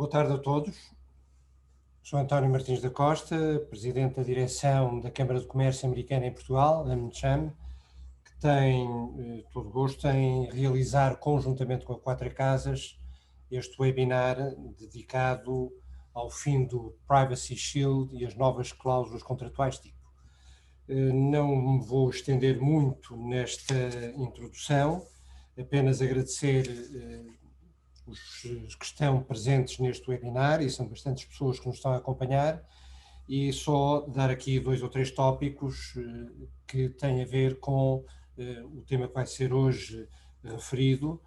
Boa tarde a todos. Sou António Martins da Costa, Presidente da Direção da Câmara de Comércio Americana em Portugal, a AmCham, que tem todo o gosto em realizar, conjuntamente com a Quatro Casas, este webinar dedicado ao fim do Privacy Shield e as novas cláusulas contratuais tipo. Não me vou estender muito nesta introdução, apenas agradecer os que estão presentes neste webinar, e são bastantes pessoas que nos estão a acompanhar, e só dar aqui 2 ou 3 tópicos que têm a ver com o tema que vai ser hoje referido,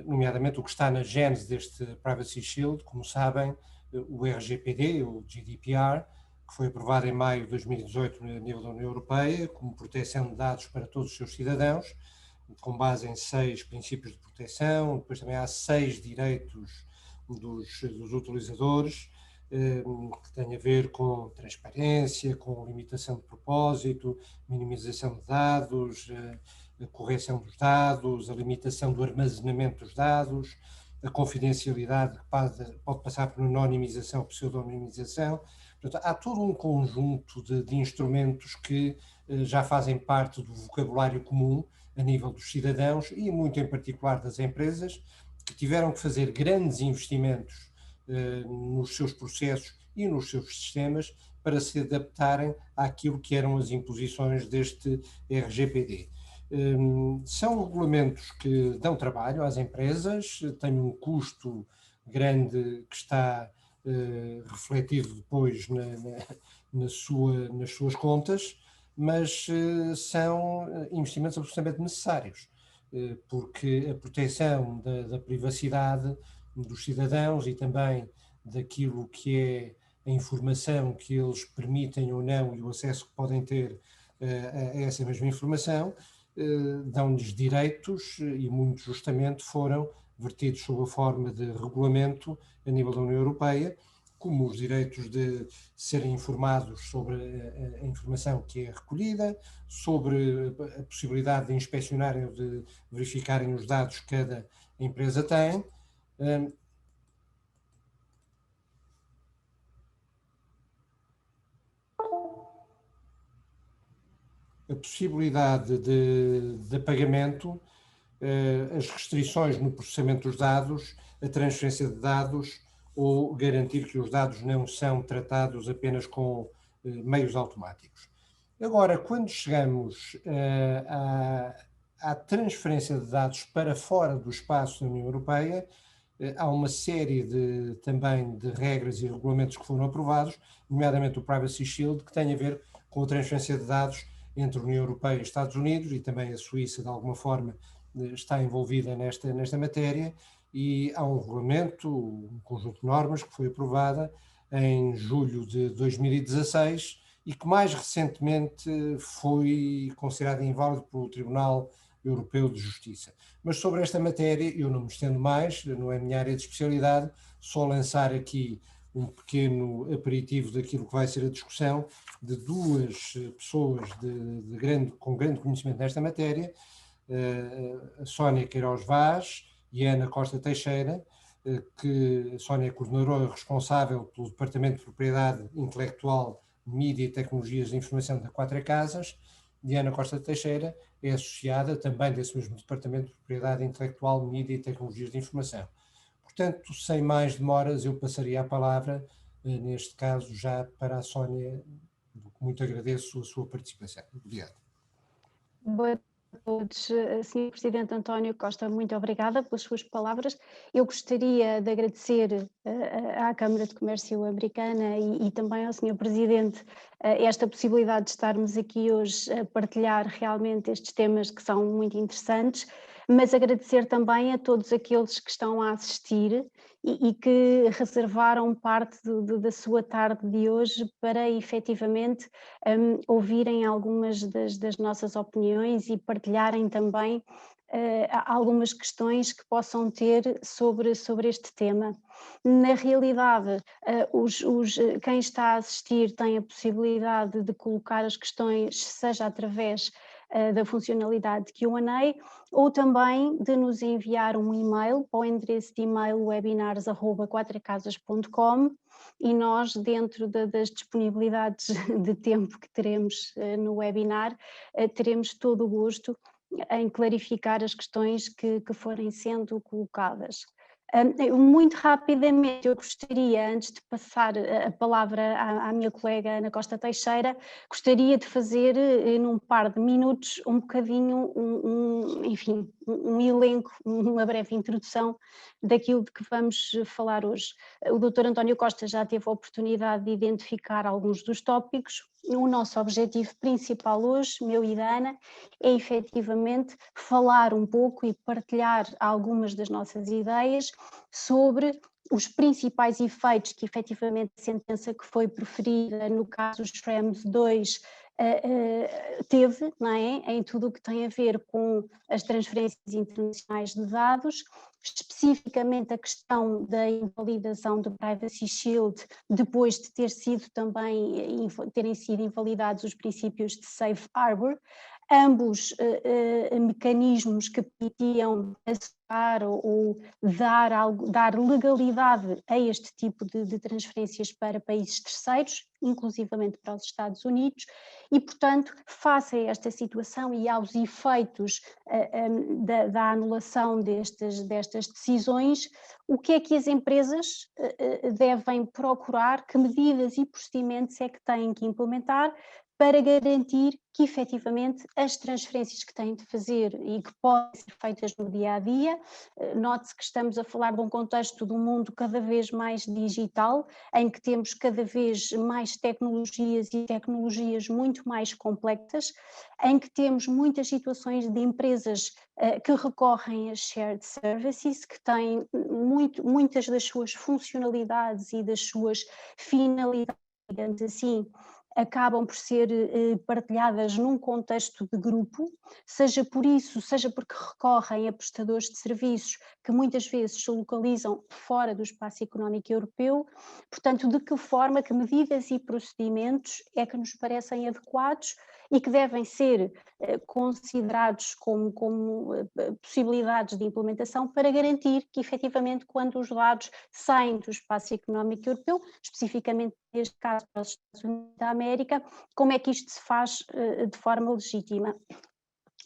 nomeadamente o que está na gênese deste Privacy Shield. Como sabem, o RGPD, o GDPR, que foi aprovado em maio de 2018 no nível da União Europeia, como proteção de dados para todos os seus cidadãos, com base em 6 princípios de proteção. Depois também há 6 direitos dos utilizadores, que têm a ver com transparência, com limitação de propósito, minimização de dados, a correção dos dados, a limitação do armazenamento dos dados, a confidencialidade que pode passar por anonimização ou pseudonimização. Portanto, há todo um conjunto de instrumentos que já fazem parte do vocabulário comum a nível dos cidadãos e muito em particular das empresas, que tiveram que fazer grandes investimentos nos seus processos e nos seus sistemas para se adaptarem àquilo que eram as imposições deste RGPD. São regulamentos que dão trabalho às empresas, têm um custo grande que está refletido depois nas suas contas, mas são investimentos absolutamente necessários, porque a proteção da privacidade dos cidadãos e também daquilo que é a informação que eles permitem ou não e o acesso que podem ter a essa mesma informação, dão-lhes direitos e muito justamente foram vertidos sob a forma de regulamento a nível da União Europeia, como os direitos de serem informados sobre a informação que é recolhida, sobre a possibilidade de inspecionarem ou de verificarem os dados que cada empresa tem. A possibilidade de pagamento, as restrições no processamento dos dados, a transferência de dados ou garantir que os dados não são tratados apenas com meios automáticos. Agora, quando chegamos à transferência de dados para fora do espaço da União Europeia, há uma série também de regras e regulamentos que foram aprovados, nomeadamente o Privacy Shield, que tem a ver com a transferência de dados entre a União Europeia e Estados Unidos, e também a Suíça, de alguma forma, está envolvida nesta matéria, e há um regulamento, um conjunto de normas que foi aprovada em julho de 2016 e que mais recentemente foi considerado inválido pelo Tribunal Europeu de Justiça. Mas sobre esta matéria eu não me estendo mais, não é a minha área de especialidade, só lançar aqui um pequeno aperitivo daquilo que vai ser a discussão de 2 pessoas com grande conhecimento nesta matéria, a Sónia Queiroz Vaz e a Ana Costa Teixeira, que a Sónia é coordenadora responsável pelo Departamento de Propriedade Intelectual, Mídia e Tecnologias de Informação da Quatro Casas, e a Ana Costa Teixeira é associada também desse mesmo Departamento de Propriedade Intelectual, Mídia e Tecnologias de Informação. Portanto, sem mais demoras, eu passaria a palavra, neste caso, já para a Sónia, que muito agradeço a sua participação. Obrigado. Boa tarde a todos. Sr. Presidente António Costa, muito obrigada pelas suas palavras. Eu gostaria de agradecer à Câmara de Comércio Americana e também ao Sr. Presidente esta possibilidade de estarmos aqui hoje a partilhar realmente estes temas que são muito interessantes, mas agradecer também a todos aqueles que estão a assistir e que reservaram parte da sua tarde de hoje para efetivamente ouvirem algumas das nossas opiniões e partilharem também algumas questões que possam ter sobre este tema. Na realidade, quem está a assistir tem a possibilidade de colocar as questões, seja através da funcionalidade de Q&A, ou também de nos enviar um e-mail para o endereço de e-mail webinars@quatracasas.com, e nós, dentro das disponibilidades de tempo que teremos no webinar, teremos todo o gosto em clarificar as questões que forem sendo colocadas. Muito rapidamente, eu gostaria, antes de passar a palavra à minha colega Ana Costa Teixeira, gostaria de fazer, num par de minutos, um bocadinho, enfim, um elenco, uma breve introdução daquilo de que vamos falar hoje. O Dr. António Costa já teve a oportunidade de identificar alguns dos tópicos. O nosso objetivo principal hoje, meu e da Ana, é efetivamente falar um pouco e partilhar algumas das nossas ideias sobre os principais efeitos que efetivamente a sentença que foi proferida no caso Schrems 2 teve, não é? Em tudo o que tem a ver com as transferências internacionais de dados, especificamente a questão da invalidação do Privacy Shield depois de terem sido invalidados os princípios de Safe Harbor, ambos mecanismos que permitiam assegurar ou dar legalidade a este tipo de transferências para países terceiros, inclusivamente para os Estados Unidos, e, portanto, face a esta situação e aos efeitos da anulação destas decisões, o que é que as empresas devem procurar, que medidas e procedimentos é que têm que implementar para garantir que efetivamente as transferências que têm de fazer e que podem ser feitas no dia-a-dia, note-se que estamos a falar de um contexto do mundo cada vez mais digital, em que temos cada vez mais tecnologias e tecnologias muito mais complexas, em que temos muitas situações de empresas que recorrem a shared services, que têm muitas das suas funcionalidades e das suas finalidades, digamos assim, acabam por ser partilhadas num contexto de grupo, seja por isso, seja porque recorrem a prestadores de serviços que muitas vezes se localizam fora do espaço económico europeu. Portanto, de que forma, que medidas e procedimentos é que nos parecem adequados e que devem ser considerados como possibilidades de implementação para garantir que efetivamente quando os dados saem do espaço económico europeu, especificamente neste caso para os Estados Unidos da América, como é que isto se faz de forma legítima?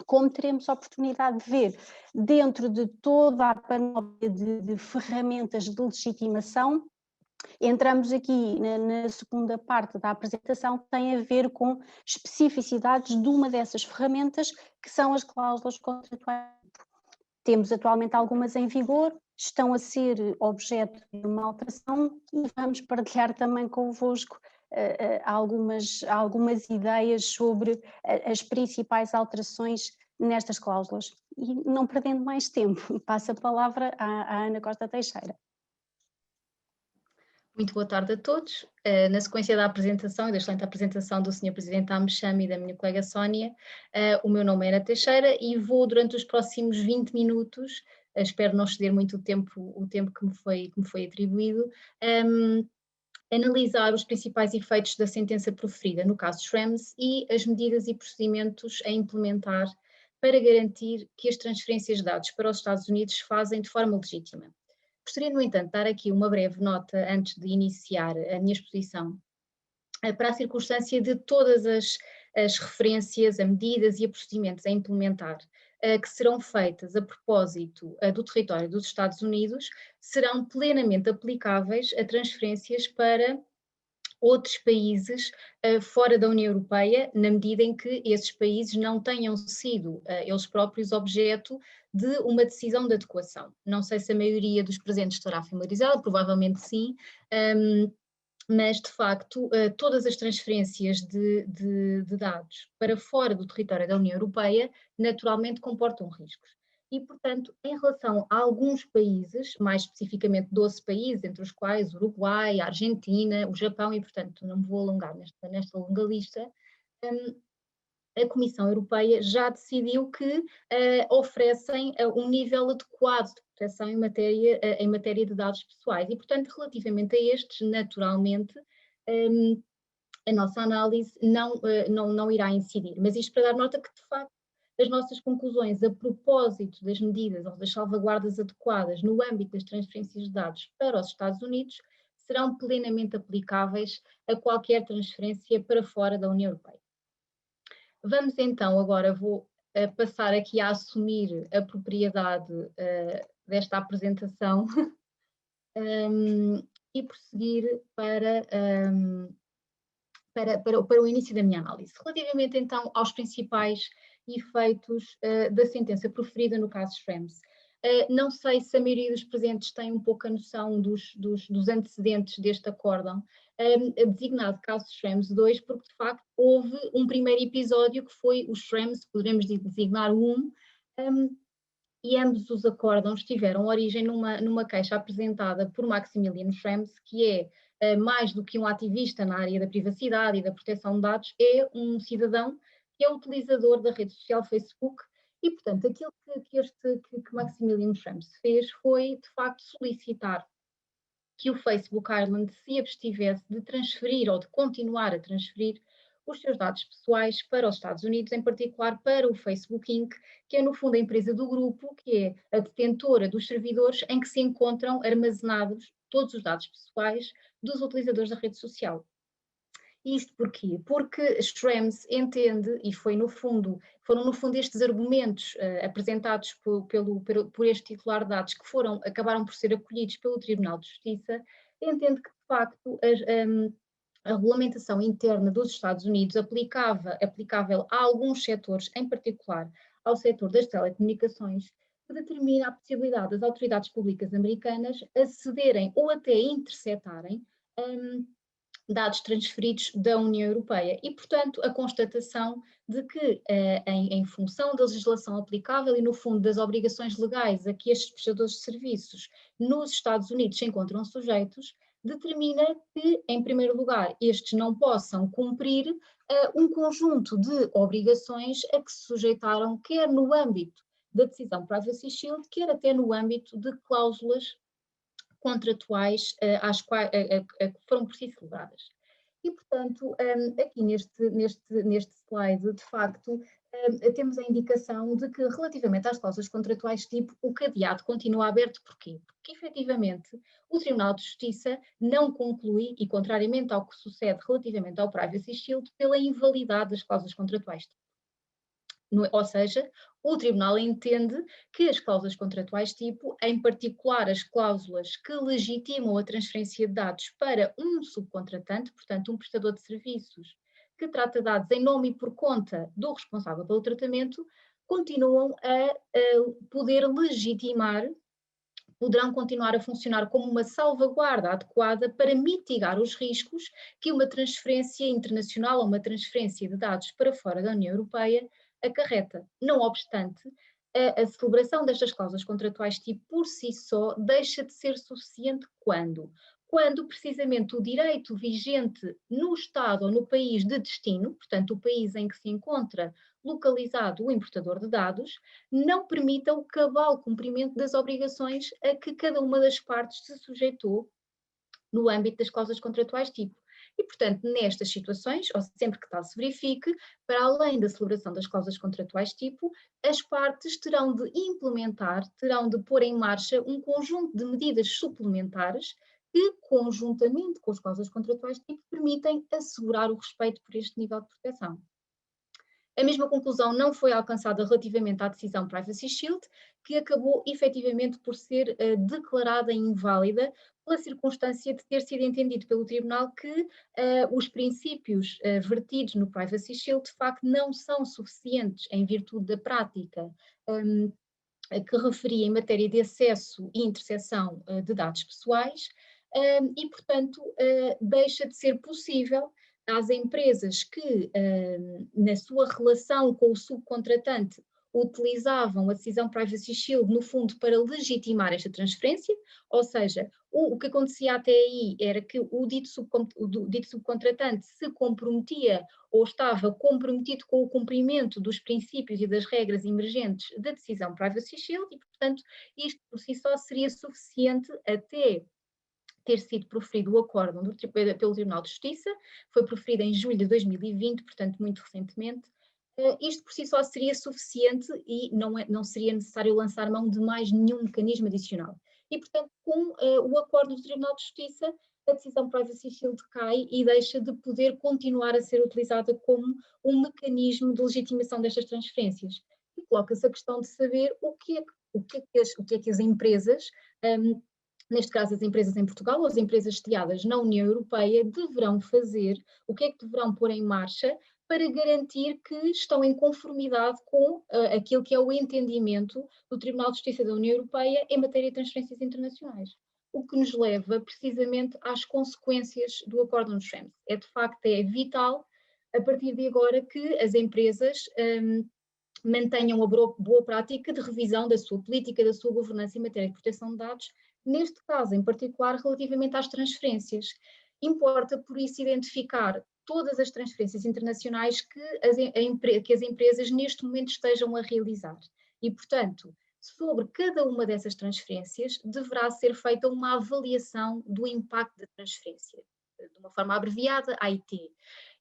Como teremos a oportunidade de ver dentro de toda a panóplia de ferramentas de legitimação, entramos aqui na segunda parte da apresentação, que tem a ver com especificidades de uma dessas ferramentas, que são as cláusulas contratuais. Temos atualmente algumas em vigor, estão a ser objeto de uma alteração e vamos partilhar também convosco algumas ideias sobre as principais alterações nestas cláusulas. E não perdendo mais tempo, passo a palavra à Ana Costa Teixeira. Muito boa tarde a todos. Na sequência da apresentação e da excelente apresentação do Sr. Presidente Amcham e da minha colega Sónia, o meu nome é Ana Teixeira e vou durante os próximos 20 minutos, espero não exceder muito o tempo que me foi atribuído, analisar os principais efeitos da sentença proferida no caso Schrems e as medidas e procedimentos a implementar para garantir que as transferências de dados para os Estados Unidos se fazem de forma legítima. Gostaria, no entanto, de dar aqui uma breve nota antes de iniciar a minha exposição para a circunstância de todas as referências a medidas e a procedimentos a implementar que serão feitas a propósito do território dos Estados Unidos serão plenamente aplicáveis a transferências para outros países fora da União Europeia, na medida em que esses países não tenham sido eles próprios objeto de uma decisão de adequação. Não sei se a maioria dos presentes estará familiarizada, provavelmente sim, mas de facto todas as transferências de dados para fora do território da União Europeia naturalmente comportam riscos. E, portanto, em relação a alguns países, mais especificamente 12 países, entre os quais o Uruguai, a Argentina, o Japão, e, portanto, não me vou alongar nesta longa lista, a Comissão Europeia já decidiu que oferecem um nível adequado de proteção em matéria de dados pessoais. E, portanto, relativamente a estes, naturalmente, a nossa análise não irá incidir. Mas isto para dar nota que, de facto, as nossas conclusões a propósito das medidas ou das salvaguardas adequadas no âmbito das transferências de dados para os Estados Unidos serão plenamente aplicáveis a qualquer transferência para fora da União Europeia. Vamos então, agora vou passar aqui a assumir a propriedade desta apresentação e prosseguir para o início da minha análise. Relativamente então aos principais efeitos da sentença proferida no caso Schrems. Não sei se a maioria dos presentes tem um pouco a noção dos antecedentes deste acórdão, designado caso Schrems 2, porque de facto houve um primeiro episódio que foi o Schrems, poderemos designar o 1, e ambos os acórdãos tiveram origem numa queixa apresentada por Maximilian Schrems, que é mais do que um ativista na área da privacidade e da proteção de dados, é um cidadão que é utilizador da rede social Facebook e, portanto, aquilo que Maximilian Schrems fez foi, de facto, solicitar que o Facebook Ireland se abstivesse de transferir ou de continuar a transferir os seus dados pessoais para os Estados Unidos, em particular para o Facebook Inc., que é no fundo a empresa do grupo, que é a detentora dos servidores em que se encontram armazenados todos os dados pessoais dos utilizadores da rede social. Isto porquê? Porque Schrems entende, e foram no fundo estes argumentos apresentados por este titular de dados que acabaram por ser acolhidos pelo Tribunal de Justiça, entende que de facto a regulamentação interna dos Estados Unidos aplicável a alguns setores, em particular ao setor das telecomunicações, que determina a possibilidade das autoridades públicas americanas acederem ou até interceptarem dados transferidos da União Europeia e, portanto, a constatação de que, em função da legislação aplicável e, no fundo, das obrigações legais a que estes prestadores de serviços nos Estados Unidos se encontram sujeitos, determina que, em primeiro lugar, estes não possam cumprir um conjunto de obrigações a que se sujeitaram, quer no âmbito da decisão Privacy Shield, quer até no âmbito de cláusulas contratuais que foram por si celebradas. E, portanto, aqui neste slide, de facto, temos a indicação de que, relativamente às cláusulas contratuais tipo, o cadeado continua aberto. Porquê? Porque, efetivamente, o Tribunal de Justiça não conclui, e contrariamente ao que sucede relativamente ao Privacy Shield, pela invalidade das cláusulas contratuais tipo. Ou seja, o Tribunal entende que as cláusulas contratuais tipo, em particular as cláusulas que legitimam a transferência de dados para um subcontratante, portanto um prestador de serviços que trata dados em nome e por conta do responsável pelo tratamento, continuam a poderão continuar a funcionar como uma salvaguarda adequada para mitigar os riscos que uma transferência internacional ou uma transferência de dados para fora da União Europeia acarreta. Não obstante, a celebração destas cláusulas contratuais tipo por si só deixa de ser suficiente quando precisamente o direito vigente no Estado ou no país de destino, portanto o país em que se encontra localizado o importador de dados, não permita o cabal cumprimento das obrigações a que cada uma das partes se sujeitou no âmbito das cláusulas contratuais tipo. E, portanto, nestas situações, ou sempre que tal se verifique, para além da celebração das cláusulas contratuais tipo, as partes terão de pôr em marcha um conjunto de medidas suplementares que, conjuntamente com as cláusulas contratuais tipo, permitem assegurar o respeito por este nível de proteção. A mesma conclusão não foi alcançada relativamente à decisão Privacy Shield, que acabou efetivamente por ser declarada inválida pela circunstância de ter sido entendido pelo Tribunal que os princípios vertidos no Privacy Shield de facto não são suficientes em virtude da prática que referia em matéria de acesso e interseção de dados pessoais e, portanto, deixa de ser possível às empresas que, na sua relação com o subcontratante, utilizavam a decisão Privacy Shield, no fundo, para legitimar esta transferência, ou seja, o que acontecia até aí era que o dito subcontratante se comprometia ou estava comprometido com o cumprimento dos princípios e das regras emergentes da decisão Privacy Shield e, portanto, isto por si só seria suficiente até ter sido proferido o acórdão pelo Tribunal de Justiça, foi proferido em julho de 2020, portanto muito recentemente, isto por si só seria suficiente e não seria necessário lançar mão de mais nenhum mecanismo adicional. E, portanto, com o acordo do Tribunal de Justiça, a decisão Privacy Shield cai e deixa de poder continuar a ser utilizada como um mecanismo de legitimação destas transferências. E coloca-se a questão de saber o que é que as empresas, neste caso as empresas em Portugal ou as empresas sediadas na União Europeia, deverão fazer, o que é que deverão pôr em marcha para garantir que estão em conformidade com aquilo que é o entendimento do Tribunal de Justiça da União Europeia em matéria de transferências internacionais. O que nos leva precisamente às consequências do Acórdão de Schrems. De facto, é vital, a partir de agora, que as empresas mantenham a boa prática de revisão da sua política, da sua governança em matéria de proteção de dados, neste caso em particular relativamente às transferências. Importa, por isso, identificar todas as transferências internacionais que as empresas neste momento estejam a realizar. E, portanto, sobre cada uma dessas transferências deverá ser feita uma avaliação do impacto da transferência, de uma forma abreviada, AIT.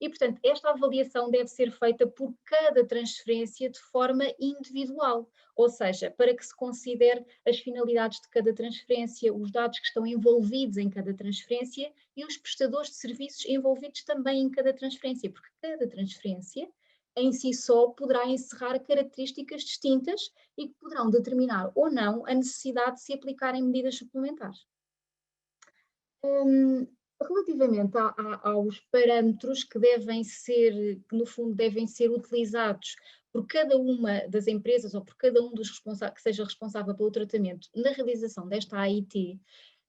E, portanto, esta avaliação deve ser feita por cada transferência de forma individual, ou seja, para que se considere as finalidades de cada transferência, os dados que estão envolvidos em cada transferência e os prestadores de serviços envolvidos também em cada transferência, porque cada transferência em si só poderá encerrar características distintas e que poderão determinar ou não a necessidade de se aplicarem medidas suplementares. Relativamente aos parâmetros que no fundo devem ser utilizados por cada uma das empresas ou por cada um dos responsáveis que seja responsável pelo tratamento na realização desta AIT,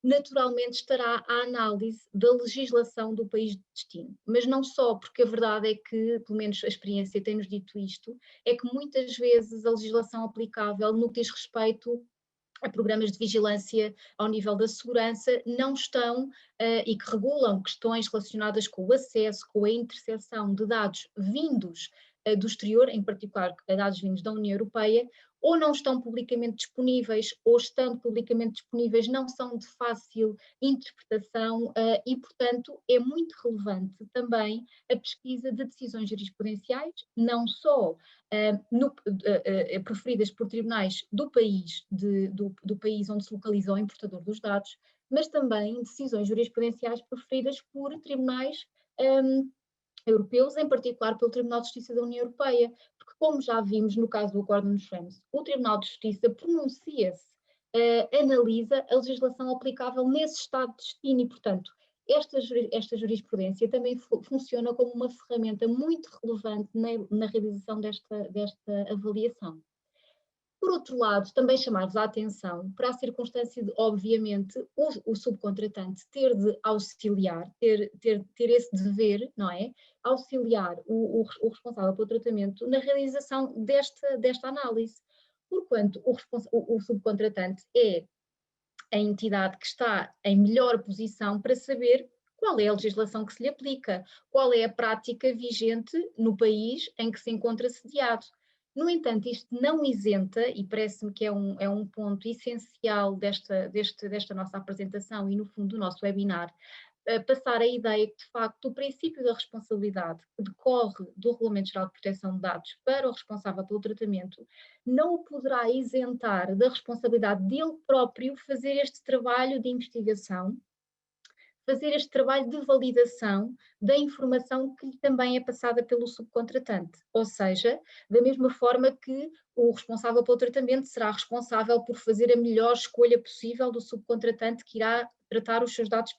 naturalmente estará a análise da legislação do país de destino. Mas não só, porque a verdade é que, pelo menos a experiência tem-nos dito isto, é que muitas vezes a legislação aplicável no que diz respeito a programas de vigilância ao nível da segurança não estão e que regulam questões relacionadas com o acesso, com a interseção de dados vindos do exterior, em particular dados vindos da União Europeia, ou não estão publicamente disponíveis, ou estando publicamente disponíveis não são de fácil interpretação e, portanto, é muito relevante também a pesquisa de decisões jurisprudenciais, não só proferidas por tribunais do país, do país onde se localiza o importador dos dados, mas também decisões jurisprudenciais proferidas por tribunais europeus, em particular pelo Tribunal de Justiça da União Europeia, porque como já vimos no caso do Acórdão de Schrems, o Tribunal de Justiça pronuncia-se, analisa a legislação aplicável nesse estado de destino e, portanto, esta jurisprudência também funciona como uma ferramenta muito relevante na realização desta avaliação. Por outro lado, também chamar-vos a atenção para a circunstância de, obviamente, o subcontratante ter de auxiliar, ter esse dever, não é? Auxiliar o responsável pelo tratamento na realização desta análise. Porquanto o subcontratante é a entidade que está em melhor posição para saber qual é a legislação que se lhe aplica, qual é a prática vigente no país em que se encontra sediado. No entanto, isto não isenta, e parece-me que é um ponto essencial desta nossa apresentação e, no fundo, do nosso webinar, passar a ideia que, de facto, o princípio da responsabilidade que decorre do Regulamento Geral de Proteção de Dados para o responsável pelo tratamento não o poderá isentar da responsabilidade dele próprio fazer este trabalho de investigação, fazer este trabalho de validação da informação que também é passada pelo subcontratante. Ou seja, da mesma forma que o responsável pelo tratamento será responsável por fazer a melhor escolha possível do subcontratante que irá tratar os dados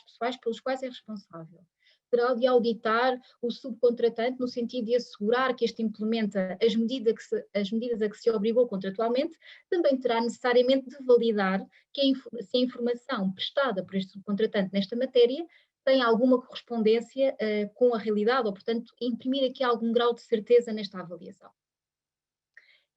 pessoais pelos quais é responsável. Terá de auditar o subcontratante no sentido de assegurar que este implementa as medidas a que se obrigou contratualmente, também terá necessariamente de validar se a informação prestada por este subcontratante nesta matéria tem alguma correspondência com a realidade, ou, portanto, imprimir aqui algum grau de certeza nesta avaliação.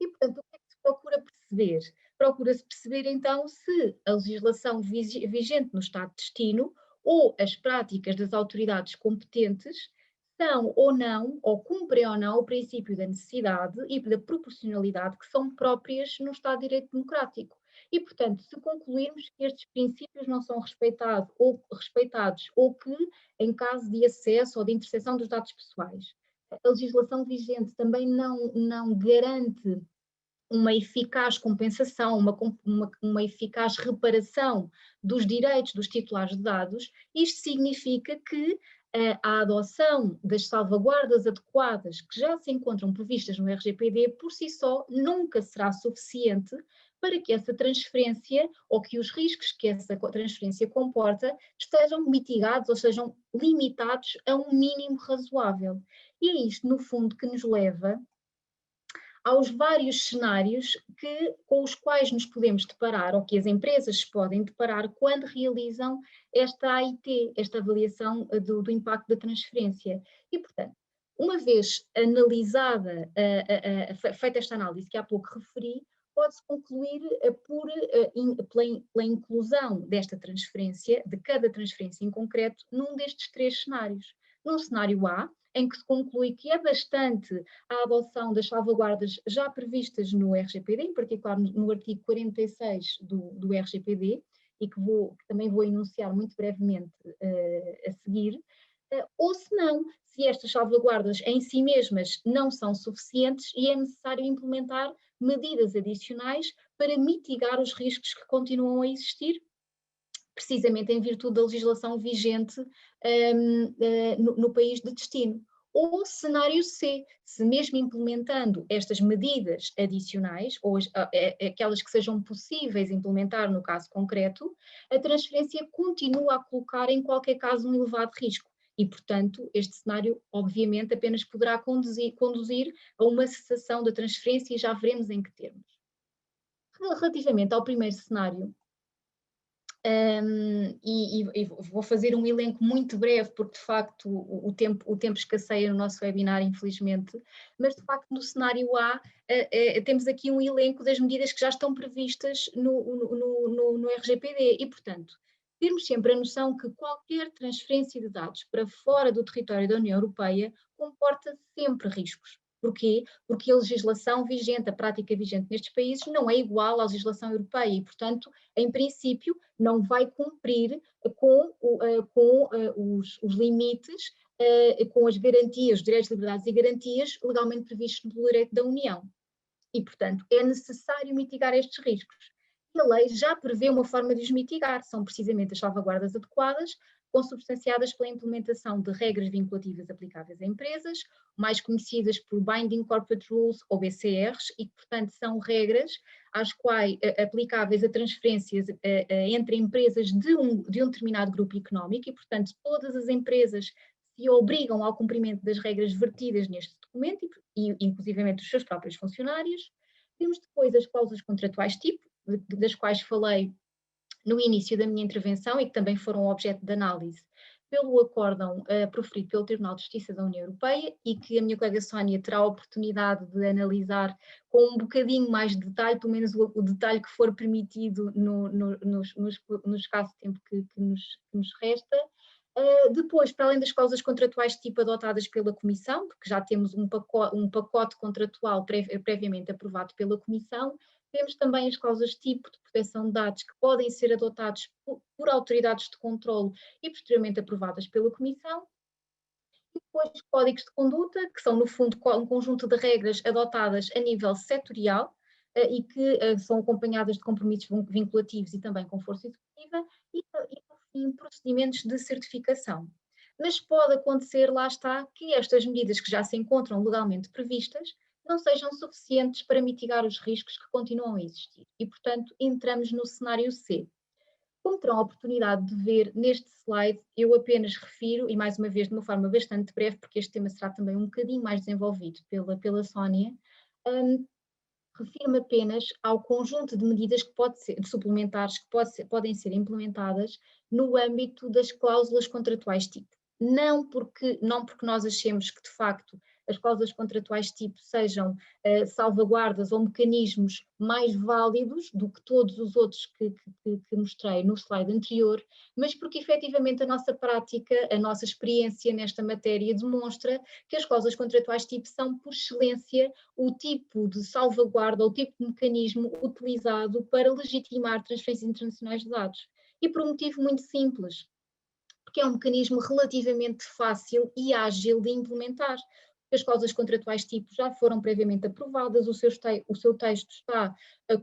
E, portanto, o que é que se procura perceber? Procura-se perceber, então, se a legislação vigente no Estado de destino ou as práticas das autoridades competentes são ou não, ou cumprem ou não, o princípio da necessidade e da proporcionalidade que são próprias no Estado de Direito Democrático. E, portanto, se concluirmos que estes princípios não são respeitados ou que, em caso de acesso ou de interseção dos dados pessoais, a legislação vigente também não garante uma eficaz compensação, uma eficaz reparação dos direitos dos titulares de dados. Isto significa que a adoção das salvaguardas adequadas que já se encontram previstas no RGPD, por si só, nunca será suficiente para que essa transferência, ou que os riscos que essa transferência comporta, estejam mitigados ou sejam limitados a um mínimo razoável. E é isto, no fundo, que nos leva aos vários cenários com os quais nos podemos deparar, ou que as empresas se podem deparar quando realizam esta AIT, esta avaliação do impacto da transferência. E, portanto, uma vez analisada, feita esta análise que há pouco referi, pode-se concluir pela inclusão desta transferência, de cada transferência em concreto, num destes 3 cenários. Num cenário A, em que se conclui que é bastante a adoção das salvaguardas já previstas no RGPD, em particular no artigo 46 do RGPD, e que também vou enunciar muito brevemente a seguir, ou se não, se estas salvaguardas em si mesmas não são suficientes e é necessário implementar medidas adicionais para mitigar os riscos que continuam a existir, precisamente em virtude da legislação vigente no país de destino. Ou cenário C, se mesmo implementando estas medidas adicionais, ou aquelas que sejam possíveis implementar no caso concreto, a transferência continua a colocar em qualquer caso um elevado risco. E, portanto, este cenário, obviamente, apenas poderá conduzir a uma cessação da transferência e já veremos em que termos. Relativamente ao primeiro cenário, e vou fazer um elenco muito breve, porque de facto o tempo escasseia no nosso webinar, infelizmente, mas de facto no cenário A temos aqui um elenco das medidas que já estão previstas no RGPD e, portanto, termos sempre a noção que qualquer transferência de dados para fora do território da União Europeia comporta sempre riscos. Porquê? Porque a legislação vigente, a prática vigente nestes países não é igual à legislação europeia e, portanto, em princípio, não vai cumprir com os limites, com as garantias, os direitos, liberdades e garantias legalmente previstos no direito da União. E, portanto, é necessário mitigar estes riscos. E a lei já prevê uma forma de os mitigar, são precisamente as salvaguardas adequadas, consubstanciadas pela implementação de regras vinculativas aplicáveis a empresas, mais conhecidas por Binding Corporate Rules ou BCRs, e que, portanto, são regras às quais aplicáveis a transferências entre empresas de um determinado grupo económico e, portanto, todas as empresas se obrigam ao cumprimento das regras vertidas neste documento, e inclusivamente os seus próprios funcionários. Temos depois as cláusulas contratuais tipo, das quais falei no início da minha intervenção e que também foram objeto de análise pelo acórdão proferido pelo Tribunal de Justiça da União Europeia e que a minha colega Sónia terá a oportunidade de analisar com um bocadinho mais de detalhe, pelo menos o detalhe que for permitido no escasso tempo que nos resta. Depois, para além das cláusulas contratuais tipo adotadas pela Comissão, porque já temos um pacote contratual previamente aprovado pela Comissão, temos também as cláusulas tipo de proteção de dados que podem ser adotados por autoridades de controle e posteriormente aprovadas pela Comissão. E depois os códigos de conduta, que são no fundo um conjunto de regras adotadas a nível setorial e que são acompanhadas de compromissos vinculativos e também com força executiva e por fim, procedimentos de certificação. Mas pode acontecer, lá está, que estas medidas que já se encontram legalmente previstas não sejam suficientes para mitigar os riscos que continuam a existir. E, portanto, entramos no cenário C. Como terão a oportunidade de ver neste slide, eu apenas refiro, e mais uma vez de uma forma bastante breve, porque este tema será também um bocadinho mais desenvolvido pela Sónia, refiro-me apenas ao conjunto de medidas que suplementares que podem ser implementadas no âmbito das cláusulas contratuais tipo. Não porque nós achemos que, de facto, as cláusulas contratuais tipo sejam salvaguardas ou mecanismos mais válidos do que todos os outros que mostrei no slide anterior, mas porque efetivamente a nossa prática, a nossa experiência nesta matéria demonstra que as cláusulas contratuais tipo são, por excelência, o tipo de salvaguarda, o tipo de mecanismo utilizado para legitimar transferências internacionais de dados. E por um motivo muito simples, porque é um mecanismo relativamente fácil e ágil de implementar. as cláusulas contratuais tipo já foram previamente aprovadas, o seu texto está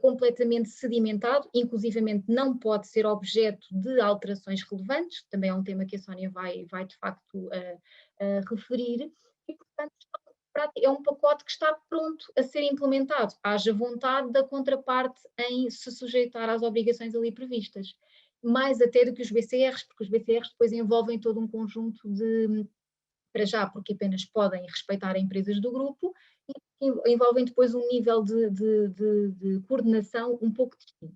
completamente sedimentado, inclusivamente não pode ser objeto de alterações relevantes, também é um tema que a Sónia vai de facto referir, e portanto é um pacote que está pronto a ser implementado, haja vontade da contraparte em se sujeitar às obrigações ali previstas, mais até do que os BCRs, porque os BCRs depois envolvem todo um conjunto de, para já, porque apenas podem respeitar empresas do grupo, e envolvem depois um nível de coordenação um pouco distinto.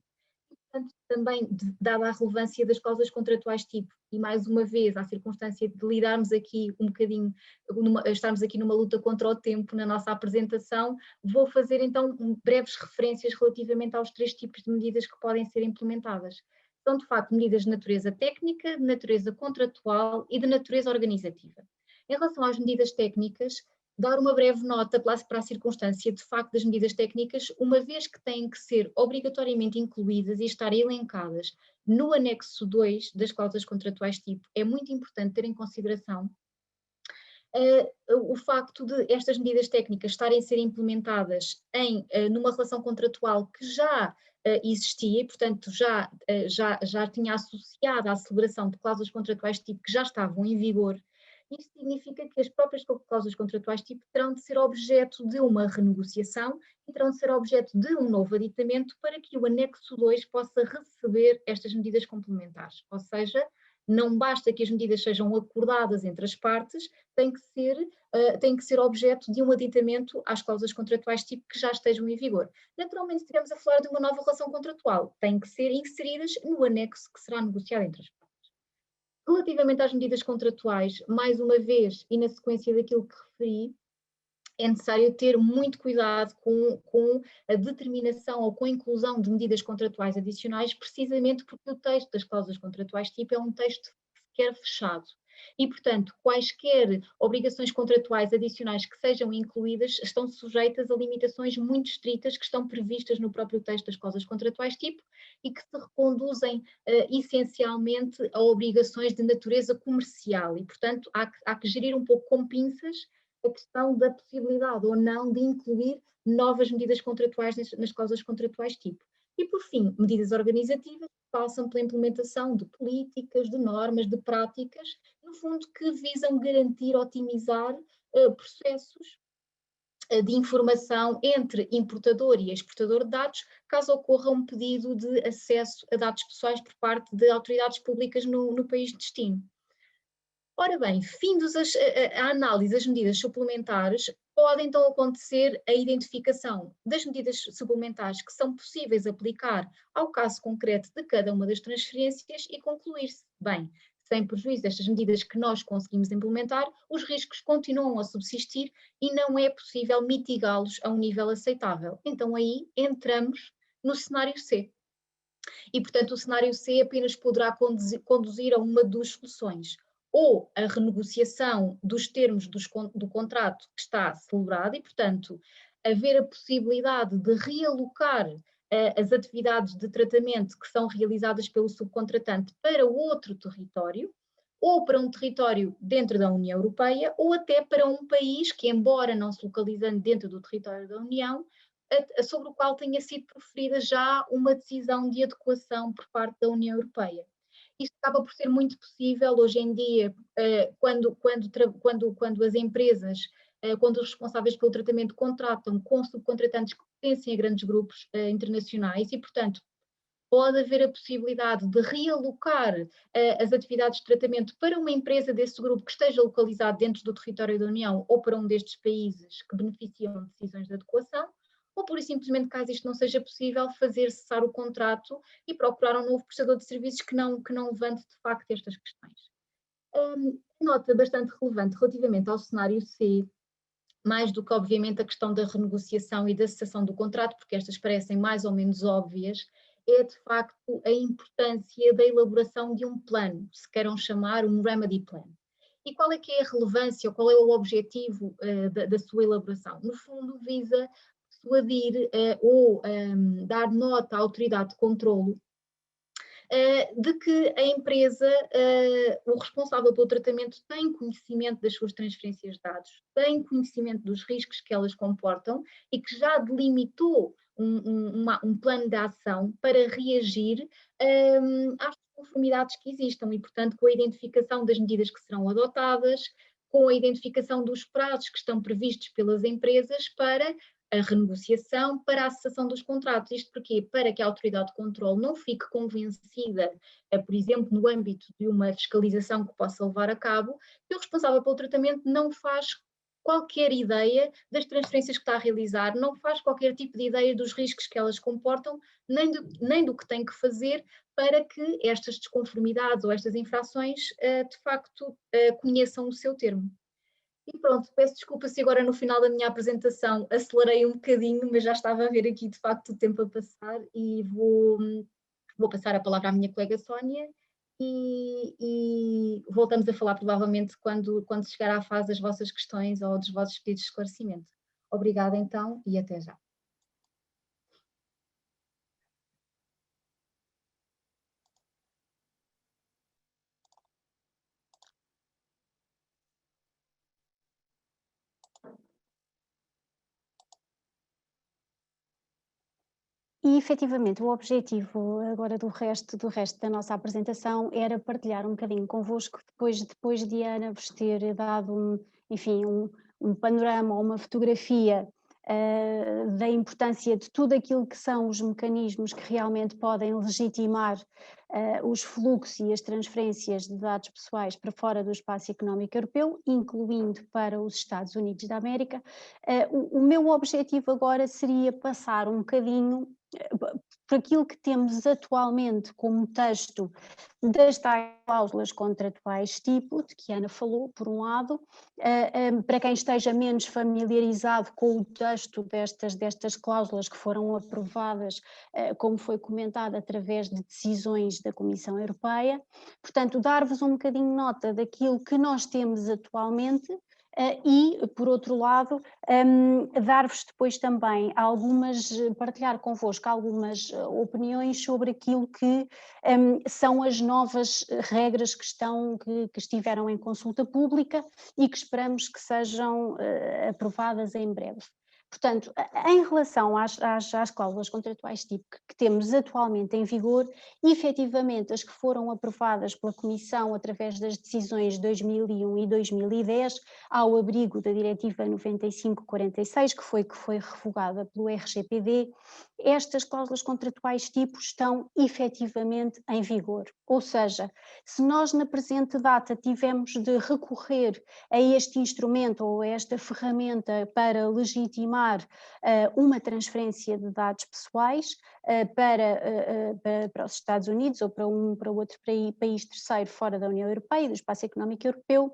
Portanto, também, dada a relevância das cláusulas contratuais tipo, e mais uma vez a circunstância de lidarmos aqui um bocadinho, estarmos aqui numa luta contra o tempo na nossa apresentação, vou fazer então breves referências relativamente aos 3 tipos de medidas que podem ser implementadas. São de facto medidas de natureza técnica, de natureza contratual e de natureza organizativa. Em relação às medidas técnicas, dar uma breve nota para a circunstância de facto das medidas técnicas, uma vez que têm que ser obrigatoriamente incluídas e estar elencadas no anexo 2 das cláusulas contratuais tipo, é muito importante ter em consideração o facto de estas medidas técnicas estarem a ser implementadas numa relação contratual que já existia e, portanto, já tinha associado à celebração de cláusulas contratuais tipo que já estavam em vigor. Isso significa que as próprias cláusulas contratuais tipo terão de ser objeto de uma renegociação e terão de ser objeto de um novo aditamento para que o anexo 2 possa receber estas medidas complementares. Ou seja, não basta que as medidas sejam acordadas entre as partes, tem que ser objeto de um aditamento às cláusulas contratuais tipo que já estejam em vigor. Naturalmente, se estivermos a falar de uma nova relação contratual, têm que ser inseridas no anexo que será negociado entre as partes. Relativamente às medidas contratuais, mais uma vez, e na sequência daquilo que referi, é necessário ter muito cuidado com a determinação ou com a inclusão de medidas contratuais adicionais, precisamente porque o texto das cláusulas contratuais tipo é um texto sequer fechado. E, portanto, quaisquer obrigações contratuais adicionais que sejam incluídas estão sujeitas a limitações muito estritas que estão previstas no próprio texto das cláusulas contratuais tipo e que se reconduzem essencialmente a obrigações de natureza comercial e, portanto, há que gerir um pouco com pinças a questão da possibilidade ou não de incluir novas medidas contratuais nas cláusulas contratuais tipo. E, por fim, medidas organizativas que passam pela implementação de políticas, de normas, de práticas, no fundo que visam garantir, otimizar processos de informação entre importador e exportador de dados, caso ocorra um pedido de acesso a dados pessoais por parte de autoridades públicas no país de destino. Ora bem, findos a análise das medidas suplementares, pode então acontecer a identificação das medidas suplementares que são possíveis aplicar ao caso concreto de cada uma das transferências e concluir-se, bem, sem prejuízo destas medidas que nós conseguimos implementar, os riscos continuam a subsistir e não é possível mitigá-los a um nível aceitável. Então aí entramos no cenário C. E, portanto, o cenário C apenas poderá conduzir a uma de duas soluções. Ou a renegociação dos termos do contrato que está celebrado e, portanto, haver a possibilidade de realocar as atividades de tratamento que são realizadas pelo subcontratante para outro território, ou para um território dentro da União Europeia, ou até para um país que, embora não se localizando dentro do território da União, sobre o qual tenha sido proferida já uma decisão de adequação por parte da União Europeia. Isto acaba por ser muito possível hoje em dia, quando as empresas, quando os responsáveis pelo tratamento contratam com subcontratantes que pertencem a grandes grupos internacionais e, portanto, pode haver a possibilidade de realocar as atividades de tratamento para uma empresa desse grupo que esteja localizado dentro do território da União ou para um destes países que beneficiam de decisões de adequação, ou por simplesmente, caso isto não seja possível, fazer cessar o contrato e procurar um novo prestador de serviços que não levante de facto estas questões. Nota bastante relevante relativamente ao cenário C, mais do que obviamente a questão da renegociação e da cessação do contrato, porque estas parecem mais ou menos óbvias, é de facto a importância da elaboração de um plano, se queiram chamar um remedy plan. E qual é que é a relevância, ou qual é o objetivo da sua elaboração? No fundo, visa persuadir ou dar nota à autoridade de controlo de que a empresa, o responsável pelo tratamento, tem conhecimento das suas transferências de dados, tem conhecimento dos riscos que elas comportam e que já delimitou um plano de ação para reagir às conformidades que existam e, portanto, com a identificação das medidas que serão adotadas, com a identificação dos prazos que estão previstos pelas empresas para a renegociação, para a cessação dos contratos. Isto porquê? Para que a autoridade de controle não fique convencida, por exemplo, no âmbito de uma fiscalização que possa levar a cabo, que o responsável pelo tratamento não faz qualquer ideia das transferências que está a realizar, não faz qualquer tipo de ideia dos riscos que elas comportam, nem do que tem que fazer para que estas desconformidades ou estas infrações de facto conheçam o seu termo. E pronto, peço desculpa se agora no final da minha apresentação acelerei um bocadinho, mas já estava a ver aqui de facto o tempo a passar e vou passar a palavra à minha colega Sónia e voltamos a falar provavelmente quando chegar à fase das vossas questões ou dos vossos pedidos de esclarecimento. Obrigada então e até já. E efetivamente o objetivo agora do resto da nossa apresentação era partilhar um bocadinho convosco, depois de Ana vos ter dado um panorama ou uma fotografia da importância de tudo aquilo que são os mecanismos que realmente podem legitimar os fluxos e as transferências de dados pessoais para fora do espaço económico europeu, incluindo para os Estados Unidos da América. O meu objetivo agora seria passar um bocadinho por aquilo que temos atualmente como texto das tais cláusulas contratuais tipo, de que a Ana falou, por um lado, para quem esteja menos familiarizado com o texto destas cláusulas que foram aprovadas, como foi comentado, através de decisões da Comissão Europeia, portanto, dar-vos um bocadinho nota daquilo que nós temos atualmente, e, por outro lado, dar-vos depois também partilhar convosco algumas opiniões sobre aquilo que são as novas regras que estiveram em consulta pública e que esperamos que sejam aprovadas em breve. Portanto, em relação às cláusulas contratuais tipo que temos atualmente em vigor, efetivamente as que foram aprovadas pela Comissão através das decisões de 2001 e 2010, ao abrigo da Diretiva 95/46, que foi revogada pelo RGPD, estas cláusulas contratuais tipo estão efetivamente em vigor. Ou seja, se nós na presente data tivemos de recorrer a este instrumento ou a esta ferramenta para legitimar uma transferência de dados pessoais para os Estados Unidos ou para outro país terceiro fora da União Europeia e do Espaço Económico Europeu,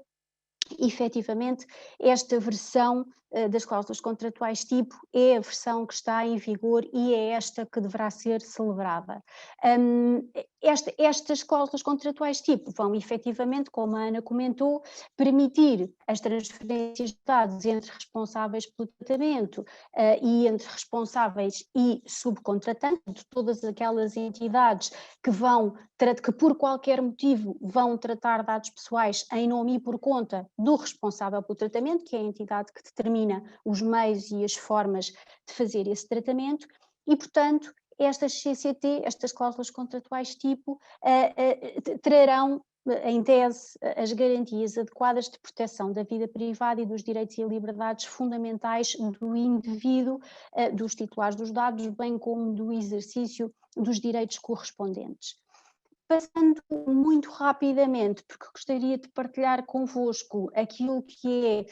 efetivamente esta versão das cláusulas contratuais tipo é a versão que está em vigor e é esta que deverá ser celebrada. Estas cláusulas contratuais tipo vão efetivamente, como a Ana comentou, permitir as transferências de dados entre responsáveis pelo tratamento e entre responsáveis e subcontratantes, de todas aquelas entidades que por qualquer motivo vão tratar dados pessoais em nome e por conta do responsável pelo tratamento, que é a entidade que determina os meios e as formas de fazer esse tratamento, e portanto estas CCT, estas cláusulas contratuais tipo, trarão em tese as garantias adequadas de proteção da vida privada e dos direitos e liberdades fundamentais do indivíduo, dos titulares dos dados, bem como do exercício dos direitos correspondentes. Passando muito rapidamente, porque gostaria de partilhar convosco aquilo que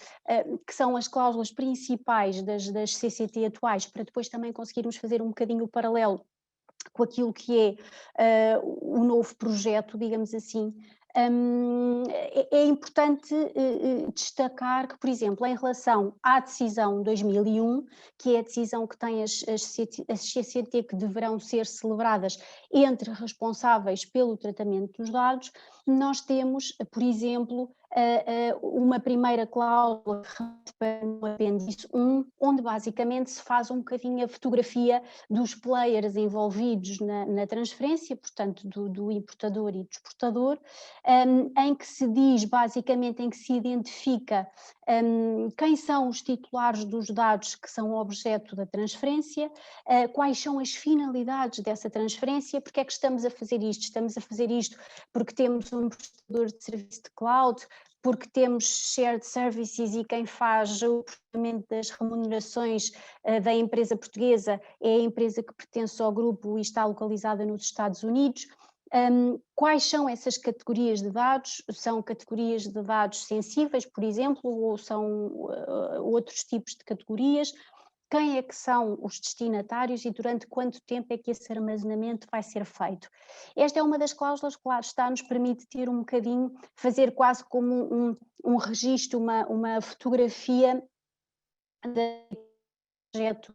são as cláusulas principais das CCT atuais, para depois também conseguirmos fazer um bocadinho o paralelo com aquilo que é o novo projeto, digamos assim. É importante destacar que, por exemplo, em relação à decisão 2001, que é a decisão que tem as CCT que deverão ser celebradas entre responsáveis pelo tratamento dos dados, nós temos, por exemplo, uma primeira cláusula no apêndice 1, onde basicamente se faz um bocadinho a fotografia dos players envolvidos na transferência, portanto do importador e do exportador, em que se diz basicamente, em que se identifica quem são os titulares dos dados que são objeto da transferência, quais são as finalidades dessa transferência, porque é que estamos a fazer isto? Estamos a fazer isto porque temos um prestador de serviço de cloud, porque temos shared services e quem faz o processamento das remunerações da empresa portuguesa é a empresa que pertence ao grupo e está localizada nos Estados Unidos. Quais são essas categorias de dados? São categorias de dados sensíveis, por exemplo, ou são outros tipos de categorias? Quem é que são os destinatários e durante quanto tempo é que esse armazenamento vai ser feito? Esta é uma das cláusulas que lá está, nos permite ter um bocadinho, fazer quase como um registro, uma fotografia projeto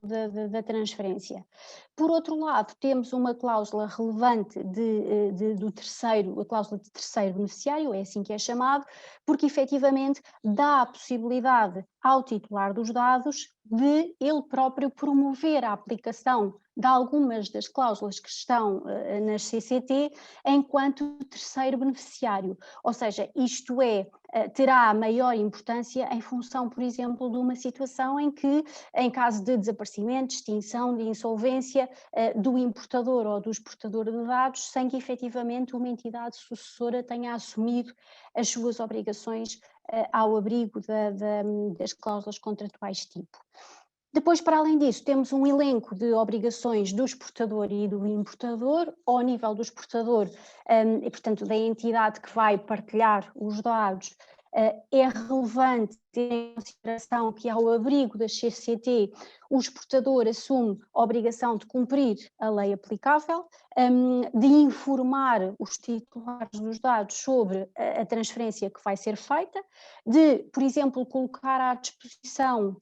da transferência. Por outro lado, temos uma cláusula relevante do terceiro, a cláusula de terceiro beneficiário, é assim que é chamado, porque efetivamente dá a possibilidade ao titular dos dados de ele próprio promover a aplicação de algumas das cláusulas que estão nas CCT enquanto terceiro beneficiário, ou seja, isto é, terá maior importância em função, por exemplo, de uma situação em que, em caso de desaparecimento, extinção, de insolvência do importador ou do exportador de dados, sem que efetivamente uma entidade sucessora tenha assumido as suas obrigações ao abrigo das cláusulas contratuais tipo. Depois, para além disso, temos um elenco de obrigações do exportador e do importador, ao nível do exportador, e portanto da entidade que vai partilhar os dados. É relevante ter em consideração que, ao abrigo da CCT, o exportador assume a obrigação de cumprir a lei aplicável, de informar os titulares dos dados sobre a transferência que vai ser feita, de, por exemplo, colocar à disposição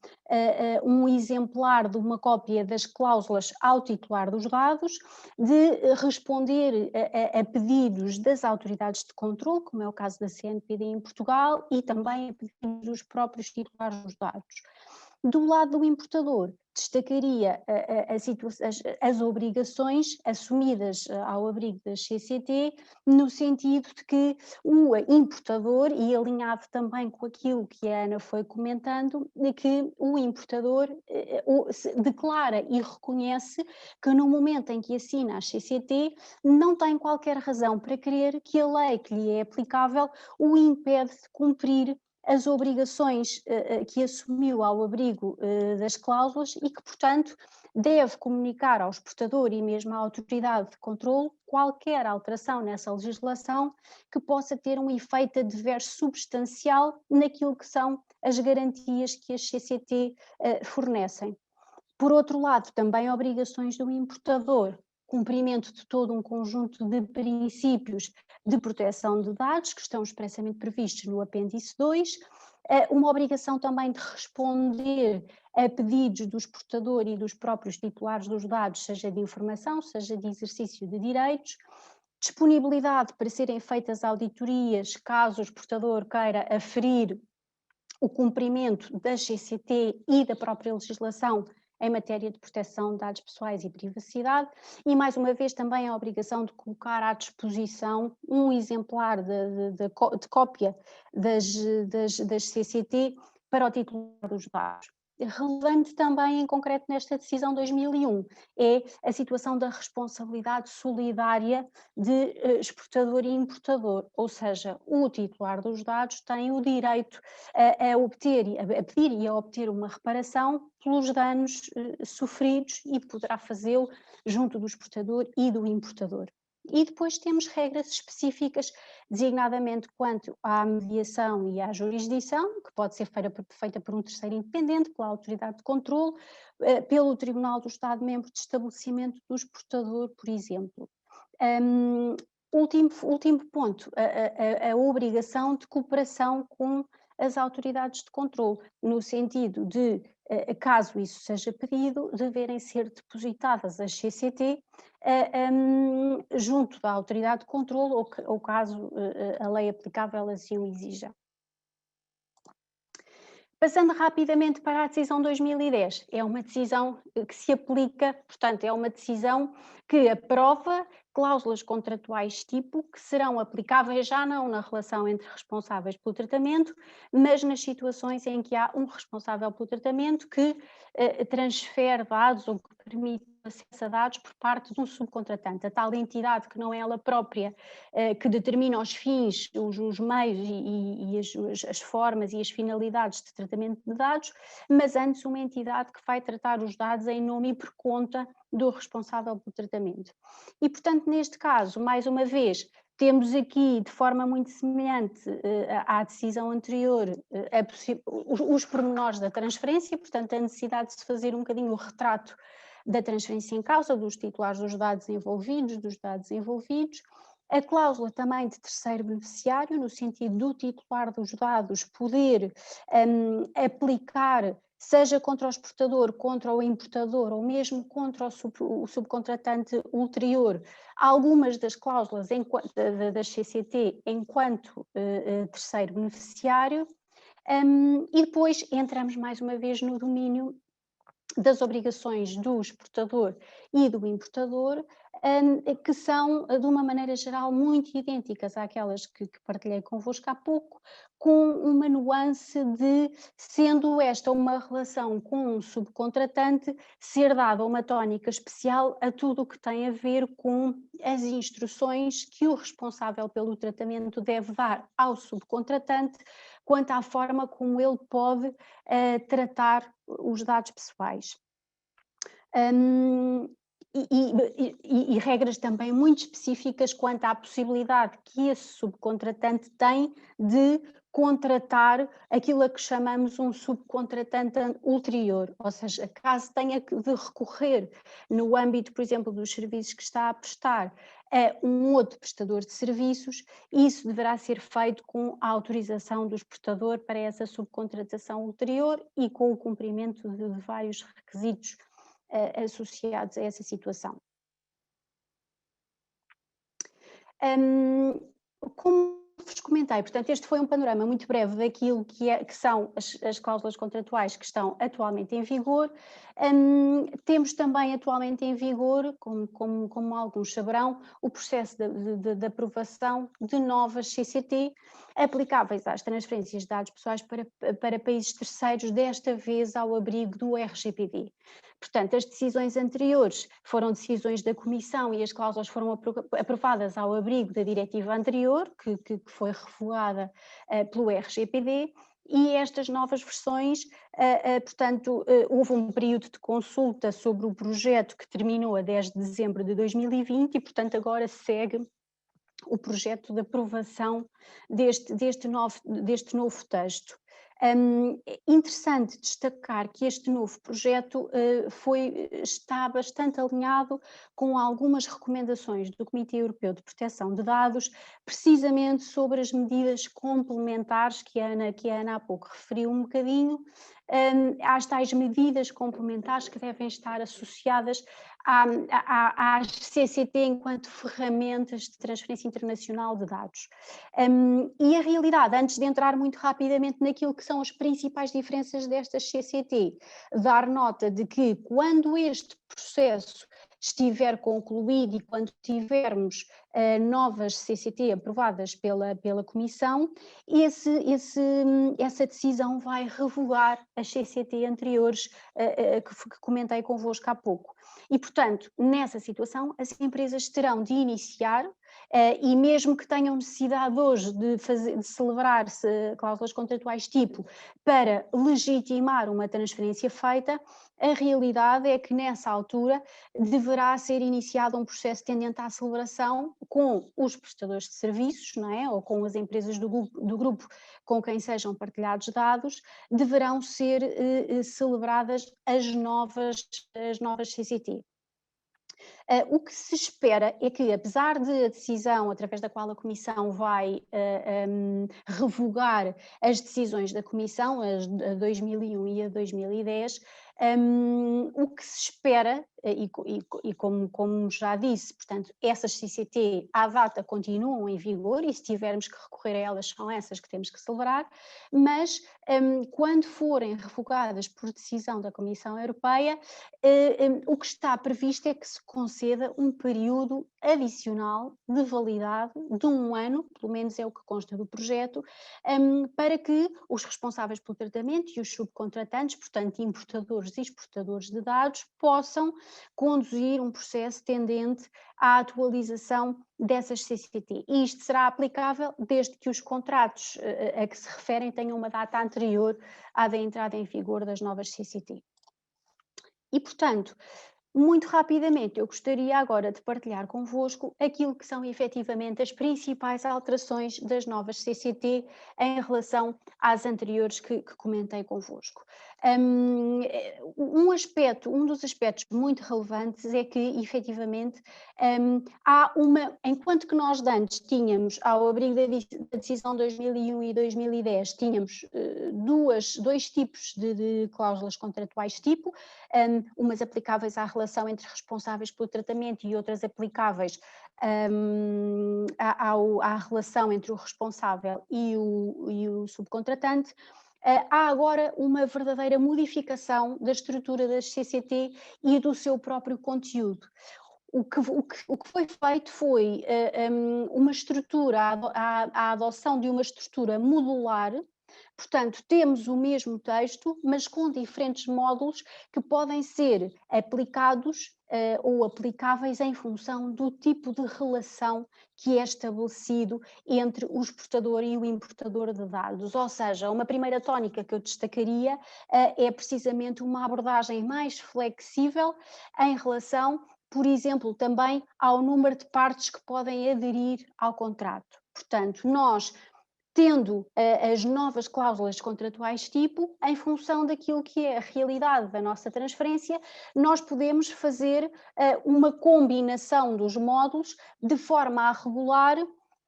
um exemplar de uma cópia das cláusulas ao titular dos dados, de responder a pedidos das autoridades de controle, como é o caso da CNPD em Portugal, e também a pedidos dos próprios titulares dos dados. Do lado do importador, destacaria as obrigações assumidas ao abrigo das CCT, no sentido de que o importador, e alinhado também com aquilo que a Ana foi comentando, de que o importador declara e reconhece que no momento em que assina a CCT não tem qualquer razão para crer que a lei que lhe é aplicável o impede de cumprir as obrigações que assumiu ao abrigo das cláusulas e que, portanto, deve comunicar ao exportador e mesmo à autoridade de controle qualquer alteração nessa legislação que possa ter um efeito adverso substancial naquilo que são as garantias que as CCT fornecem. Por outro lado, também obrigações do importador, cumprimento de todo um conjunto de princípios de proteção de dados que estão expressamente previstos no apêndice 2, uma obrigação também de responder a pedidos do exportador e dos próprios titulares dos dados, seja de informação, seja de exercício de direitos, disponibilidade para serem feitas auditorias caso o exportador queira aferir o cumprimento da CCT e da própria legislação em matéria de proteção de dados pessoais e privacidade, e mais uma vez também a obrigação de colocar à disposição um exemplar de cópia das CCT para o titular dos dados. Relevante também, em concreto, nesta decisão 2001, é a situação da responsabilidade solidária de exportador e importador, ou seja, o titular dos dados tem o direito a pedir e a obter uma reparação pelos danos sofridos e poderá fazê-lo junto do exportador e do importador. E depois temos regras específicas, designadamente quanto à mediação e à jurisdição, que pode ser feita por um terceiro independente, pela autoridade de controle, pelo Tribunal do Estado-membro de estabelecimento do exportador, por exemplo. Último ponto, a obrigação de cooperação com as autoridades de controle, no sentido de, caso isso seja pedido, deverem ser depositadas as CCT junto da autoridade de controle ou caso a lei aplicável assim o exija. Passando rapidamente para a decisão 2010, é uma decisão que se aplica, portanto, é uma decisão que aprova cláusulas contratuais tipo que serão aplicáveis já não na relação entre responsáveis pelo tratamento, mas nas situações em que há um responsável pelo tratamento que transfere dados ou que permite acesso a dados por parte de um subcontratante, a tal entidade que não é ela própria que determina os fins, os meios e as formas e as finalidades de tratamento de dados, mas antes uma entidade que vai tratar os dados em nome e por conta do responsável pelo tratamento. E, portanto, neste caso, mais uma vez, temos aqui, de forma muito semelhante à decisão anterior, os pormenores da transferência, portanto, a necessidade de se fazer um bocadinho o retrato da transferência em causa, dos titulares dos dados envolvidos, a cláusula também de terceiro beneficiário, no sentido do titular dos dados poder aplicar, seja contra o exportador, contra o importador ou mesmo contra o subcontratante ulterior, algumas das cláusulas das CCT enquanto terceiro beneficiário, e depois entramos mais uma vez no domínio das obrigações do exportador e do importador, que são, de uma maneira geral, muito idênticas àquelas que partilhei convosco há pouco, com uma nuance de, sendo esta uma relação com um subcontratante, ser dada uma tónica especial a tudo o que tem a ver com as instruções que o responsável pelo tratamento deve dar ao subcontratante quanto à forma como ele pode tratar os dados pessoais. E regras também muito específicas quanto à possibilidade que esse subcontratante tem de contratar aquilo a que chamamos um subcontratante ulterior, ou seja, caso tenha de recorrer no âmbito, por exemplo, dos serviços que está a prestar a um outro prestador de serviços, isso deverá ser feito com a autorização do exportador para essa subcontratação ulterior e com o cumprimento de vários requisitos associados a essa situação. Como vos comentei, portanto, este foi um panorama muito breve daquilo que são as cláusulas contratuais que estão atualmente em vigor. Temos também atualmente em vigor, como alguns saberão, o processo de aprovação de novas CCT aplicáveis às transferências de dados pessoais para países terceiros, desta vez ao abrigo do RGPD. Portanto, as decisões anteriores foram decisões da Comissão e as cláusulas foram aprovadas ao abrigo da diretiva anterior, que foi revogada pelo RGPD, e estas novas versões, portanto, houve um período de consulta sobre o projeto que terminou a 10 de dezembro de 2020 e, portanto, agora segue o projeto de aprovação deste novo texto. Interessante destacar que este novo projeto está bastante alinhado com algumas recomendações do Comitê Europeu de Proteção de Dados, precisamente sobre as medidas complementares que a Ana há pouco referiu um bocadinho, às tais medidas complementares que devem estar associadas às CCT enquanto ferramentas de transferência internacional de dados. E a realidade, antes de entrar muito rapidamente naquilo que são as principais diferenças destas CCT, dar nota de que quando este processo estiver concluído e quando tivermos novas CCT aprovadas pela Comissão, essa decisão vai revogar as CCT anteriores que comentei convosco há pouco. E, portanto, nessa situação, as empresas terão de iniciar, e mesmo que tenham necessidade hoje de celebrar-se cláusulas contratuais tipo para legitimar uma transferência feita, a realidade é que nessa altura deverá ser iniciado um processo tendente à celebração com os prestadores de serviços, não é? Ou com as empresas do grupo com quem sejam partilhados dados, deverão ser celebradas as novas CCT. O que se espera é que, apesar de a decisão através da qual a Comissão vai revogar as decisões da Comissão, a 2001 e a 2010, o que se espera, e como já disse, portanto, essas CCT à data continuam em vigor e se tivermos que recorrer a elas são essas que temos que celebrar, mas quando forem revogadas por decisão da Comissão Europeia, o que está previsto é que se conceda um período adicional de validade de 1 ano, pelo menos é o que consta do projeto, para que os responsáveis pelo tratamento e os subcontratantes, portanto importadores e exportadores de dados, possam conduzir um processo tendente à atualização dessas CCT. E isto será aplicável desde que os contratos a que se referem tenham uma data anterior à da entrada em vigor das novas CCT. E, portanto, muito rapidamente, eu gostaria agora de partilhar convosco aquilo que são efetivamente as principais alterações das novas CCT em relação às anteriores que comentei convosco. Um dos aspectos muito relevantes é que, efetivamente, enquanto que nós antes tínhamos, ao abrigo da decisão 2001 e 2010, tínhamos dois tipos de cláusulas contratuais tipo, umas aplicáveis à relação entre responsáveis pelo tratamento e outras aplicáveis à relação entre o responsável e o subcontratante. Há agora uma verdadeira modificação da estrutura das CCT e do seu próprio conteúdo. O que foi feito foi uma estrutura, a adoção de uma estrutura modular. Portanto, temos o mesmo texto, mas com diferentes módulos que podem ser aplicados ou aplicáveis em função do tipo de relação que é estabelecido entre o exportador e o importador de dados. Ou seja, uma primeira tónica que eu destacaria é precisamente uma abordagem mais flexível em relação, por exemplo, também ao número de partes que podem aderir ao contrato. Portanto, nós, tendo as novas cláusulas contratuais tipo, em função daquilo que é a realidade da nossa transferência, nós podemos fazer uma combinação dos módulos de forma a regular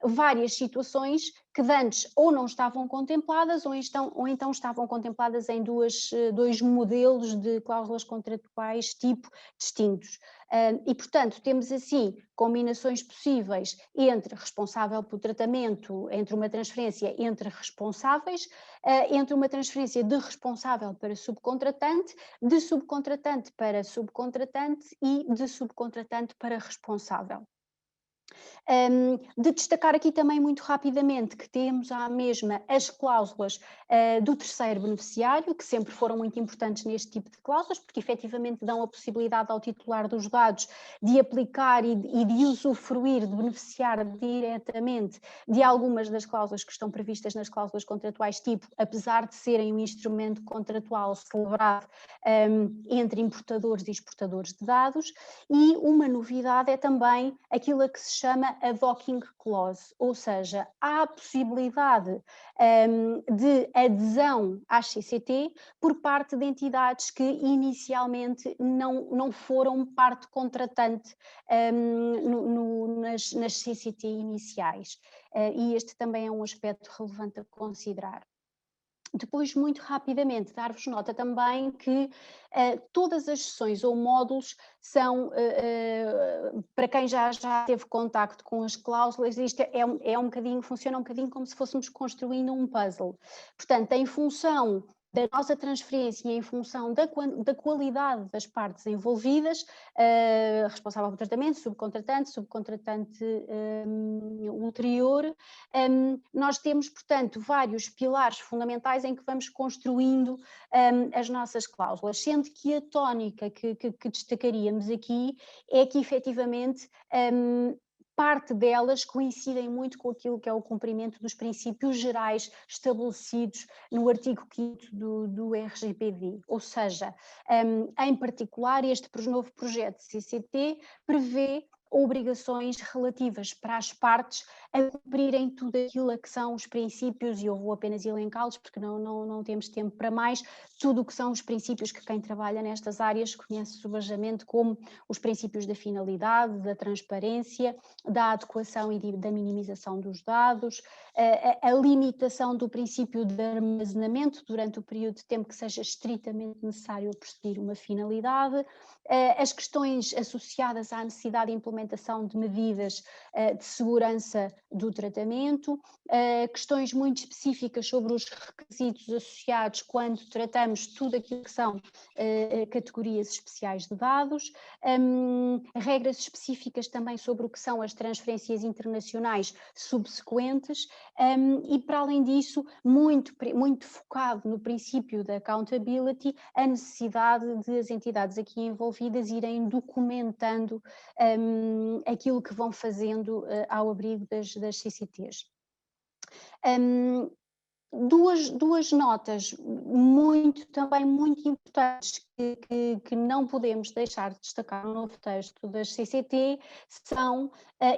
várias situações que antes ou não estavam contempladas ou então estavam contempladas em dois modelos de cláusulas contratuais tipo distintos. E, portanto, temos assim combinações possíveis entre responsável pelo tratamento, entre uma transferência entre responsáveis, entre uma transferência de responsável para subcontratante, de subcontratante para subcontratante e de subcontratante para responsável. De destacar aqui também muito rapidamente que temos à mesma as cláusulas do terceiro beneficiário, que sempre foram muito importantes neste tipo de cláusulas, porque efetivamente dão a possibilidade ao titular dos dados de aplicar e de usufruir, de beneficiar diretamente de algumas das cláusulas que estão previstas nas cláusulas contratuais tipo, apesar de serem um instrumento contratual celebrado entre importadores e exportadores de dados. E uma novidade é também aquilo a que se chama a docking clause, ou seja, há a possibilidade de adesão às CCT por parte de entidades que inicialmente não foram parte contratante nas CCT iniciais. E este também é um aspecto relevante a considerar. Depois, muito rapidamente, dar-vos nota também que todas as sessões ou módulos são, para quem já teve contacto com as cláusulas, isto funciona um bocadinho como se fôssemos construindo um puzzle. Portanto, em função da nossa transferência e em função da qualidade das partes envolvidas, responsável pelo tratamento, subcontratante ulterior, nós temos, portanto, vários pilares fundamentais em que vamos construindo as nossas cláusulas, sendo que a tónica que destacaríamos aqui é que, efetivamente, parte delas coincidem muito com aquilo que é o cumprimento dos princípios gerais estabelecidos no artigo 5º do RGPD, ou seja, em particular este novo projeto de CCT prevê obrigações relativas para as partes a cumprirem tudo aquilo a que são os princípios, e eu vou apenas elencá-los porque não temos tempo para mais, tudo o que são os princípios que quem trabalha nestas áreas conhece subejamente como os princípios da finalidade, da transparência, da adequação e da minimização dos dados, a limitação do princípio de armazenamento durante o período de tempo que seja estritamente necessário perseguir uma finalidade, as questões associadas à necessidade de implementação de medidas de segurança do tratamento, questões muito específicas sobre os requisitos associados quando tratamos tudo aquilo que são categorias especiais de dados, regras específicas também sobre o que são as transferências internacionais subsequentes, e para além disso, muito focado no princípio da accountability, a necessidade de as entidades aqui envolvidas irem documentando aquilo que vão fazendo ao abrigo das CCTs. Duas notas também muito importantes que não podemos deixar de destacar no novo texto das CCT são,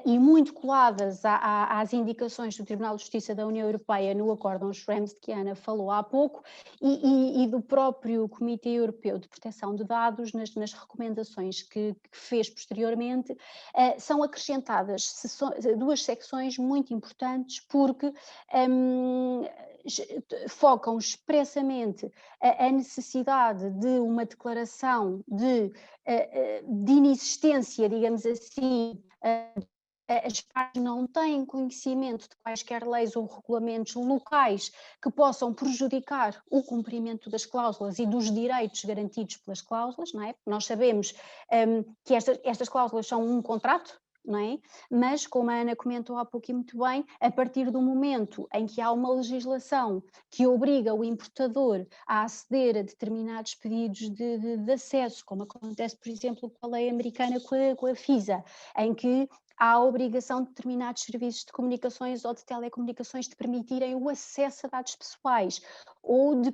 e muito coladas às indicações do Tribunal de Justiça da União Europeia no Acórdão Schrems, de que a Ana falou há pouco, e do próprio Comitê Europeu de Proteção de Dados, nas recomendações que fez posteriormente, são acrescentadas duas secções muito importantes porque focam expressamente a necessidade de uma declaração de inexistência, digamos assim, as partes não têm conhecimento de quaisquer leis ou regulamentos locais que possam prejudicar o cumprimento das cláusulas e dos direitos garantidos pelas cláusulas, não é? Nós sabemos que estas cláusulas são um contrato, não é? Mas, como a Ana comentou há pouco e muito bem, a partir do momento em que há uma legislação que obriga o importador a aceder a determinados pedidos de acesso, como acontece, por exemplo, com a lei americana com a FISA, em que há a obrigação de determinados serviços de comunicações ou de telecomunicações de permitirem o acesso a dados pessoais ou de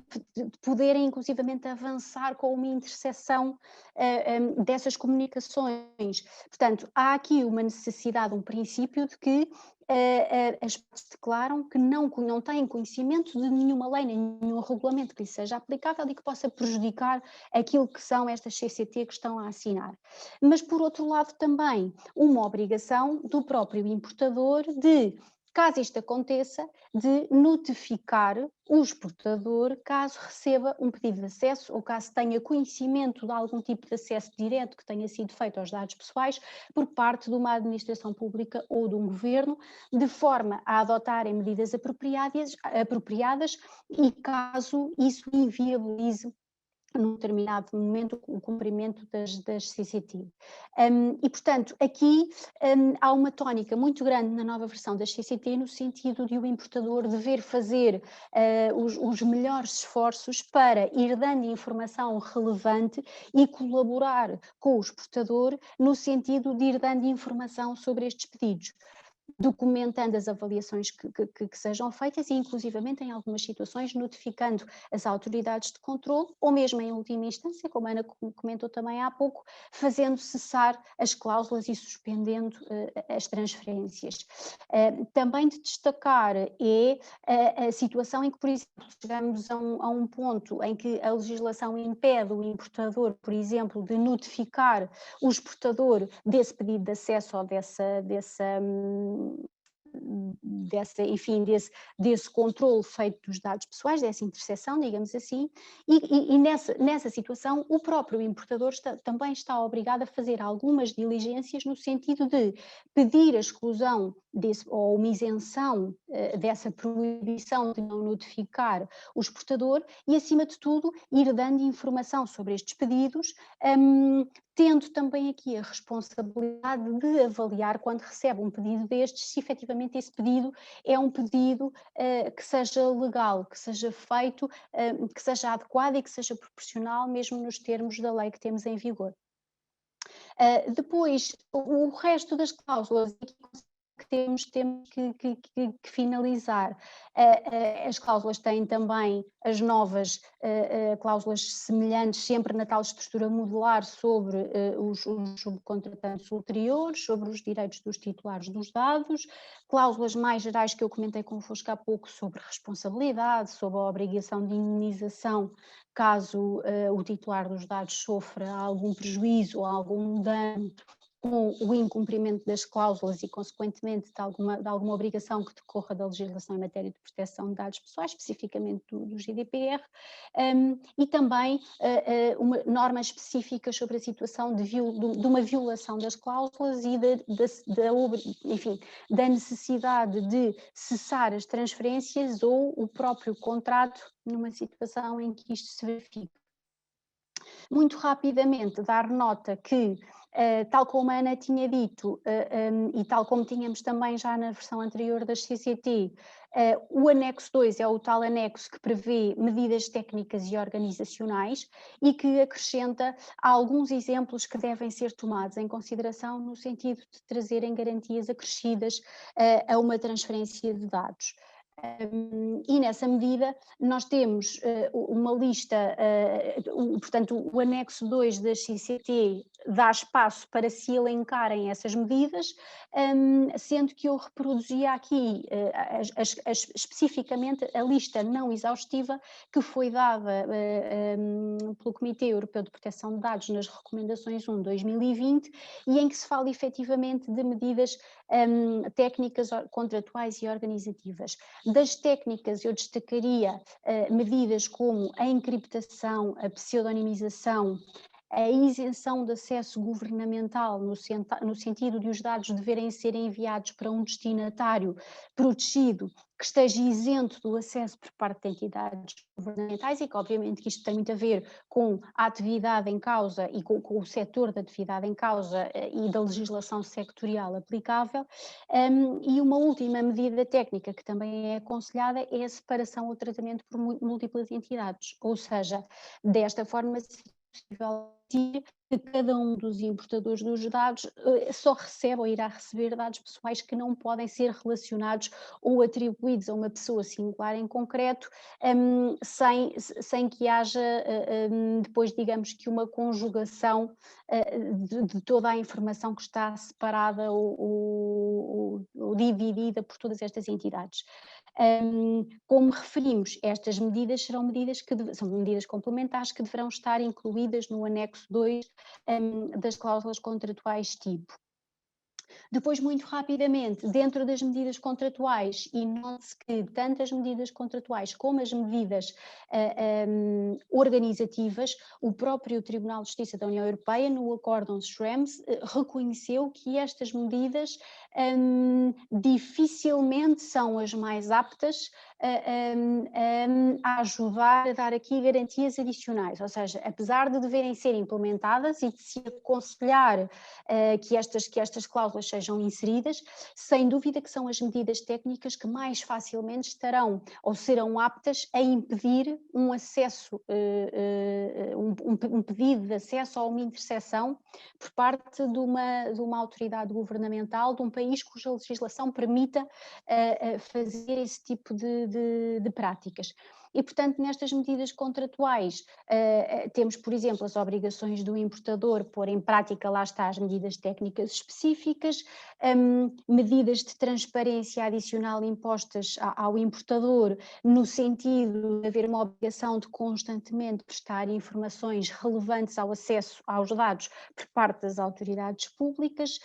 poderem inclusivamente avançar com uma interseção dessas comunicações. Portanto, há aqui uma necessidade, um princípio de que as partes declaram que não têm conhecimento de nenhuma lei, nem nenhum regulamento que lhe seja aplicável e que possa prejudicar aquilo que são estas CCT que estão a assinar. Mas, por outro lado, também uma obrigação do próprio importador de, caso isto aconteça, de notificar o exportador caso receba um pedido de acesso ou caso tenha conhecimento de algum tipo de acesso direto que tenha sido feito aos dados pessoais por parte de uma administração pública ou de um governo, de forma a adotarem medidas apropriadas e caso isso inviabilize num determinado momento o cumprimento das CCT. E, portanto, aqui há uma tónica muito grande na nova versão das CCT no sentido de o importador dever fazer os melhores esforços para ir dando informação relevante e colaborar com o exportador no sentido de ir dando informação sobre estes pedidos, documentando as avaliações que sejam feitas e, inclusivamente, em algumas situações, notificando as autoridades de controle ou mesmo, em última instância, como a Ana comentou também há pouco, fazendo cessar as cláusulas e suspendendo as transferências. Também de destacar é a situação em que, por exemplo, chegamos a um ponto em que a legislação impede o importador, por exemplo, de notificar o exportador desse pedido de acesso ou desse controle feito dos dados pessoais, dessa interseção, digamos assim, e nessa situação o próprio importador também está obrigado a fazer algumas diligências no sentido de pedir a exclusão ou uma isenção dessa proibição de não notificar o exportador e, acima de tudo, ir dando informação sobre estes pedidos, tendo também aqui a responsabilidade de avaliar, quando recebe um pedido destes, se efetivamente esse pedido é um pedido que seja legal, que seja feito, que seja adequado e que seja proporcional, mesmo nos termos da lei que temos em vigor. Depois, o resto das cláusulas que temos que finalizar. As cláusulas têm também as novas cláusulas semelhantes, sempre na tal estrutura modular, sobre os subcontratantes ulteriores, sobre os direitos dos titulares dos dados, cláusulas mais gerais que eu comentei convosco há pouco sobre responsabilidade, sobre a obrigação de indenização caso o titular dos dados sofra algum prejuízo ou algum dano com o incumprimento das cláusulas e, consequentemente, de alguma obrigação que decorra da legislação em matéria de proteção de dados pessoais, especificamente do GDPR, e também normas específicas sobre a situação de uma violação das cláusulas e da necessidade de cessar as transferências ou o próprio contrato numa situação em que isto se verifique. Muito rapidamente dar nota que, tal como a Ana tinha dito, e tal como tínhamos também já na versão anterior das CCT, o anexo 2 é o tal anexo que prevê medidas técnicas e organizacionais e que acrescenta alguns exemplos que devem ser tomados em consideração no sentido de trazerem garantias acrescidas a uma transferência de dados. E nessa medida nós temos uma lista, portanto o anexo 2 da CCT dá espaço para se elencarem essas medidas, sendo que eu reproduzia aqui especificamente a lista não exaustiva que foi dada pelo Comitê Europeu de Proteção de Dados nas recomendações 1/2020 e em que se fala efetivamente de medidas técnicas, contratuais e organizativas. Das técnicas eu destacaria medidas como a encriptação, a pseudonimização, a isenção de acesso governamental no sentido de os dados deverem ser enviados para um destinatário protegido que esteja isento do acesso por parte de entidades governamentais e que obviamente que isto tem muito a ver com a atividade em causa e com o setor da atividade em causa e da legislação sectorial aplicável. E uma última medida técnica que também é aconselhada é a separação ou tratamento por múltiplas entidades, ou seja, desta forma se possível que cada um dos importadores dos dados só recebe ou irá receber dados pessoais que não podem ser relacionados ou atribuídos a uma pessoa singular em concreto, sem que haja depois, digamos que uma conjugação de toda a informação que está separada ou dividida por todas estas entidades. Como referimos, estas medidas são medidas complementares que deverão estar incluídas no anexo 2 das cláusulas contratuais tipo. Depois, muito rapidamente, dentro das medidas contratuais, e note-se que tanto as medidas contratuais como as medidas organizativas, o próprio Tribunal de Justiça da União Europeia, no Acórdão Schrems, reconheceu que estas medidas dificilmente são as mais aptas a ajudar a dar aqui garantias adicionais, ou seja, apesar de deverem ser implementadas e de se aconselhar que estas cláusulas sejam inseridas, sem dúvida que são as medidas técnicas que mais facilmente estarão ou serão aptas a impedir um acesso, um pedido de acesso ou uma interseção por parte de uma autoridade governamental de um país cuja legislação permita fazer esse tipo de práticas. E, portanto, nestas medidas contratuais temos, por exemplo, as obrigações do importador pôr em prática, lá está, as medidas técnicas específicas, medidas de transparência adicional impostas ao importador, no sentido de haver uma obrigação de constantemente prestar informações relevantes ao acesso aos dados por parte das autoridades públicas,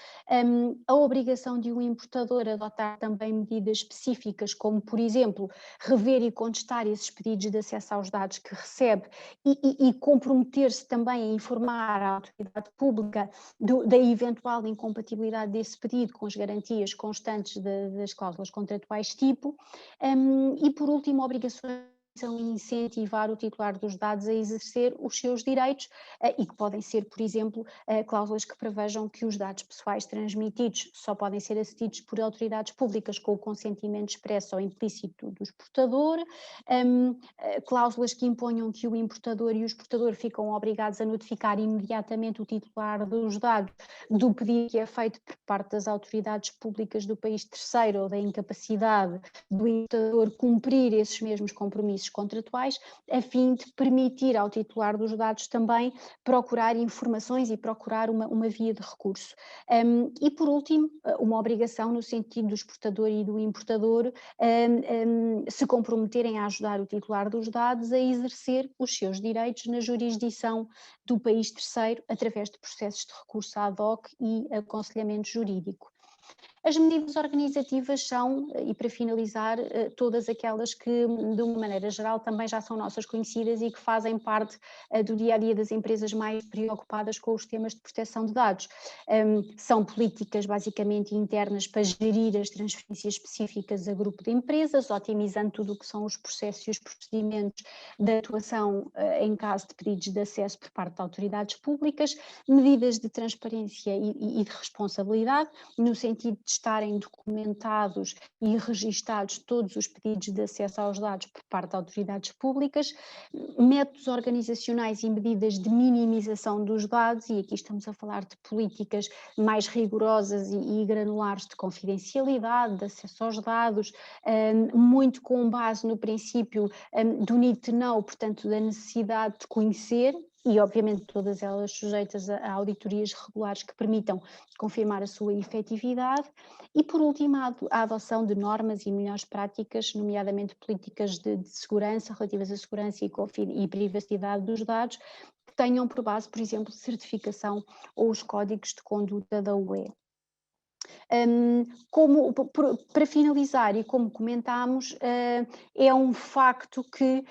a obrigação de um importador adotar também medidas específicas, como, por exemplo, rever e contestar esses pedidos de acesso aos dados que recebe e comprometer-se também a informar a autoridade pública da eventual incompatibilidade desse pedido com as garantias constantes das cláusulas contratuais tipo, e por último obrigações incentivar o titular dos dados a exercer os seus direitos e que podem ser, por exemplo, cláusulas que prevejam que os dados pessoais transmitidos só podem ser acedidos por autoridades públicas com o consentimento expresso ou implícito do exportador, cláusulas que imponham que o importador e o exportador ficam obrigados a notificar imediatamente o titular dos dados do pedido que é feito por parte das autoridades públicas do país terceiro ou da incapacidade do importador cumprir esses mesmos compromissos contratuais, a fim de permitir ao titular dos dados também procurar informações e procurar uma via de recurso. E por último, uma obrigação no sentido do exportador e do importador se comprometerem a ajudar o titular dos dados a exercer os seus direitos na jurisdição do país terceiro através de processos de recurso ad hoc e aconselhamento jurídico. As medidas organizativas são, e para finalizar, todas aquelas que, de uma maneira geral, também já são nossas conhecidas e que fazem parte do dia-a-dia das empresas mais preocupadas com os temas de proteção de dados. São políticas basicamente internas para gerir as transferências específicas a grupo de empresas, otimizando tudo o que são os processos e os procedimentos de atuação em caso de pedidos de acesso por parte de autoridades públicas, medidas de transparência e de responsabilidade, no sentido de estarem documentados e registados todos os pedidos de acesso aos dados por parte de autoridades públicas, métodos organizacionais e medidas de minimização dos dados, e aqui estamos a falar de políticas mais rigorosas e granulares de confidencialidade, de acesso aos dados, muito com base no princípio do need to know, portanto da necessidade de conhecer, e obviamente todas elas sujeitas a auditorias regulares que permitam confirmar a sua efetividade, e por último a adoção de normas e melhores práticas, nomeadamente políticas de segurança relativas à segurança e privacidade dos dados, que tenham por base, por exemplo, certificação ou os códigos de conduta da UE. Para finalizar, e como comentámos, é um facto que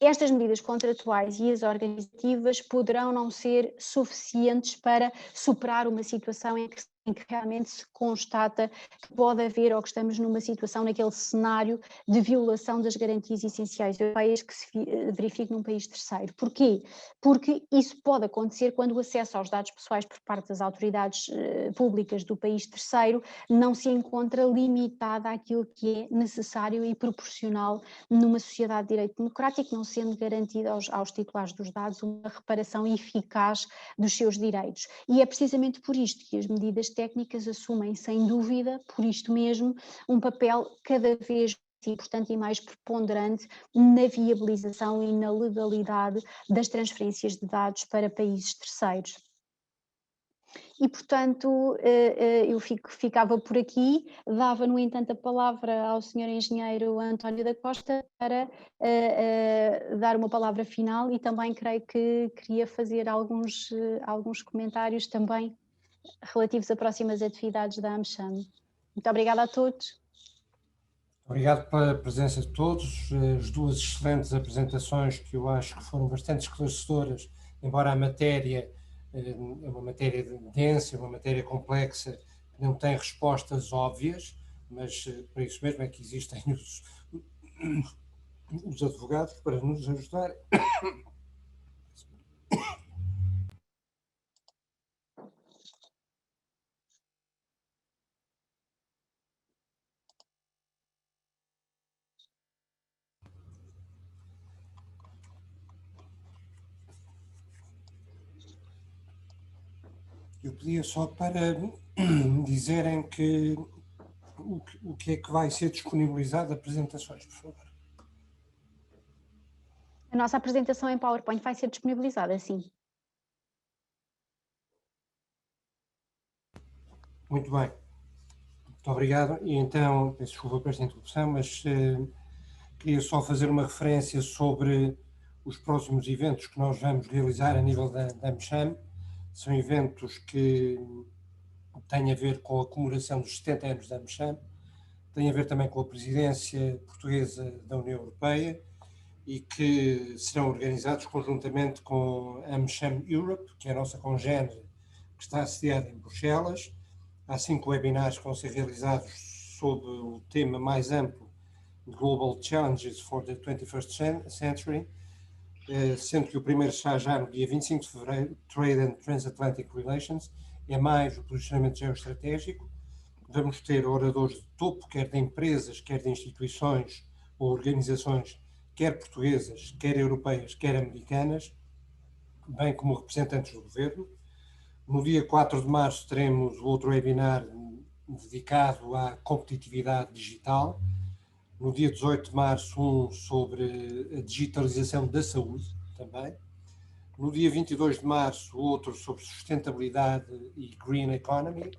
estas medidas contratuais e as organizativas poderão não ser suficientes para superar uma situação em que realmente se constata que pode haver ou que estamos numa situação, naquele cenário de violação das garantias essenciais europeias que se verifica num país terceiro. Porquê? Porque isso pode acontecer quando o acesso aos dados pessoais por parte das autoridades públicas do país terceiro não se encontra limitada àquilo que é necessário e proporcional numa sociedade de direito democrático, não sendo garantida aos titulares dos dados uma reparação eficaz dos seus direitos. E é precisamente por isto que as medidas técnicas assumem, sem dúvida, por isto mesmo, um papel cada vez mais importante e mais preponderante na viabilização e na legalidade das transferências de dados para países terceiros. E, portanto, eu ficava por aqui, dava, no entanto, a palavra ao Sr. Engenheiro António da Costa para dar uma palavra final, e também creio que queria fazer alguns comentários também relativos a próximas atividades da AmCham. Muito obrigada a todos. Obrigado pela presença de todos, as duas excelentes apresentações que eu acho que foram bastante esclarecedoras, embora a matéria é uma matéria densa, uma matéria complexa, que não tem respostas óbvias, mas por isso mesmo é que existem os advogados para nos ajudar. Eu pedia só para me dizerem que o que é que vai ser disponibilizado, apresentações, por favor. A nossa apresentação em PowerPoint vai ser disponibilizada, sim. Muito bem. Muito obrigado. E então, peço desculpa por esta interrupção, mas queria só fazer uma referência sobre os próximos eventos que nós vamos realizar a nível da AmCham. São eventos que têm a ver com a comemoração dos 70 anos da AmCham, têm a ver também com a presidência portuguesa da União Europeia e que serão organizados conjuntamente com a AmCham Europe, que é a nossa congénere, que está assediada em Bruxelas. Há 5 webinars que vão ser realizados sob o tema mais amplo Global Challenges for the 21st Century, sendo que o primeiro está já no dia 25 de fevereiro, Trade and Transatlantic Relations, é mais o posicionamento geoestratégico. Vamos ter oradores de topo, quer de empresas, quer de instituições ou organizações, quer portuguesas, quer europeias, quer americanas, bem como representantes do governo. No dia 4 de março teremos o outro webinar dedicado à competitividade digital. No dia 18 de março, um sobre a digitalização da saúde também. No dia 22 de março, outro sobre sustentabilidade e green economy,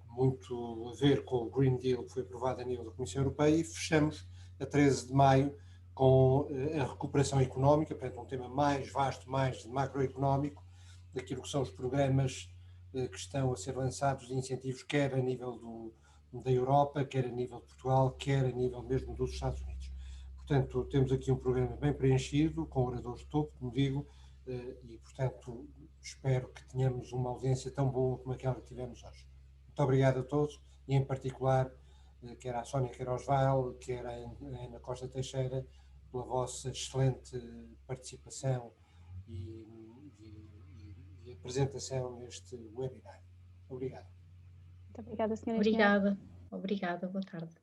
muito a ver com o Green Deal que foi aprovado a nível da Comissão Europeia, e fechamos a 13 de maio com a recuperação económica, portanto um tema mais vasto, mais macroeconómico, daquilo que são os programas que estão a ser lançados de incentivos, quer a nível da Europa, quer a nível de Portugal, quer a nível mesmo dos Estados Unidos. Portanto, temos aqui um programa bem preenchido, com oradores de topo, como digo, e, portanto, espero que tenhamos uma audiência tão boa como aquela que tivemos hoje. Muito obrigado a todos, e em particular, quer à Sónia Queiroz-Val, quer à Ana Costa Teixeira, pela vossa excelente participação e apresentação neste webinar. Obrigado. Muito obrigada, Sra. Obrigada, obrigada, boa tarde.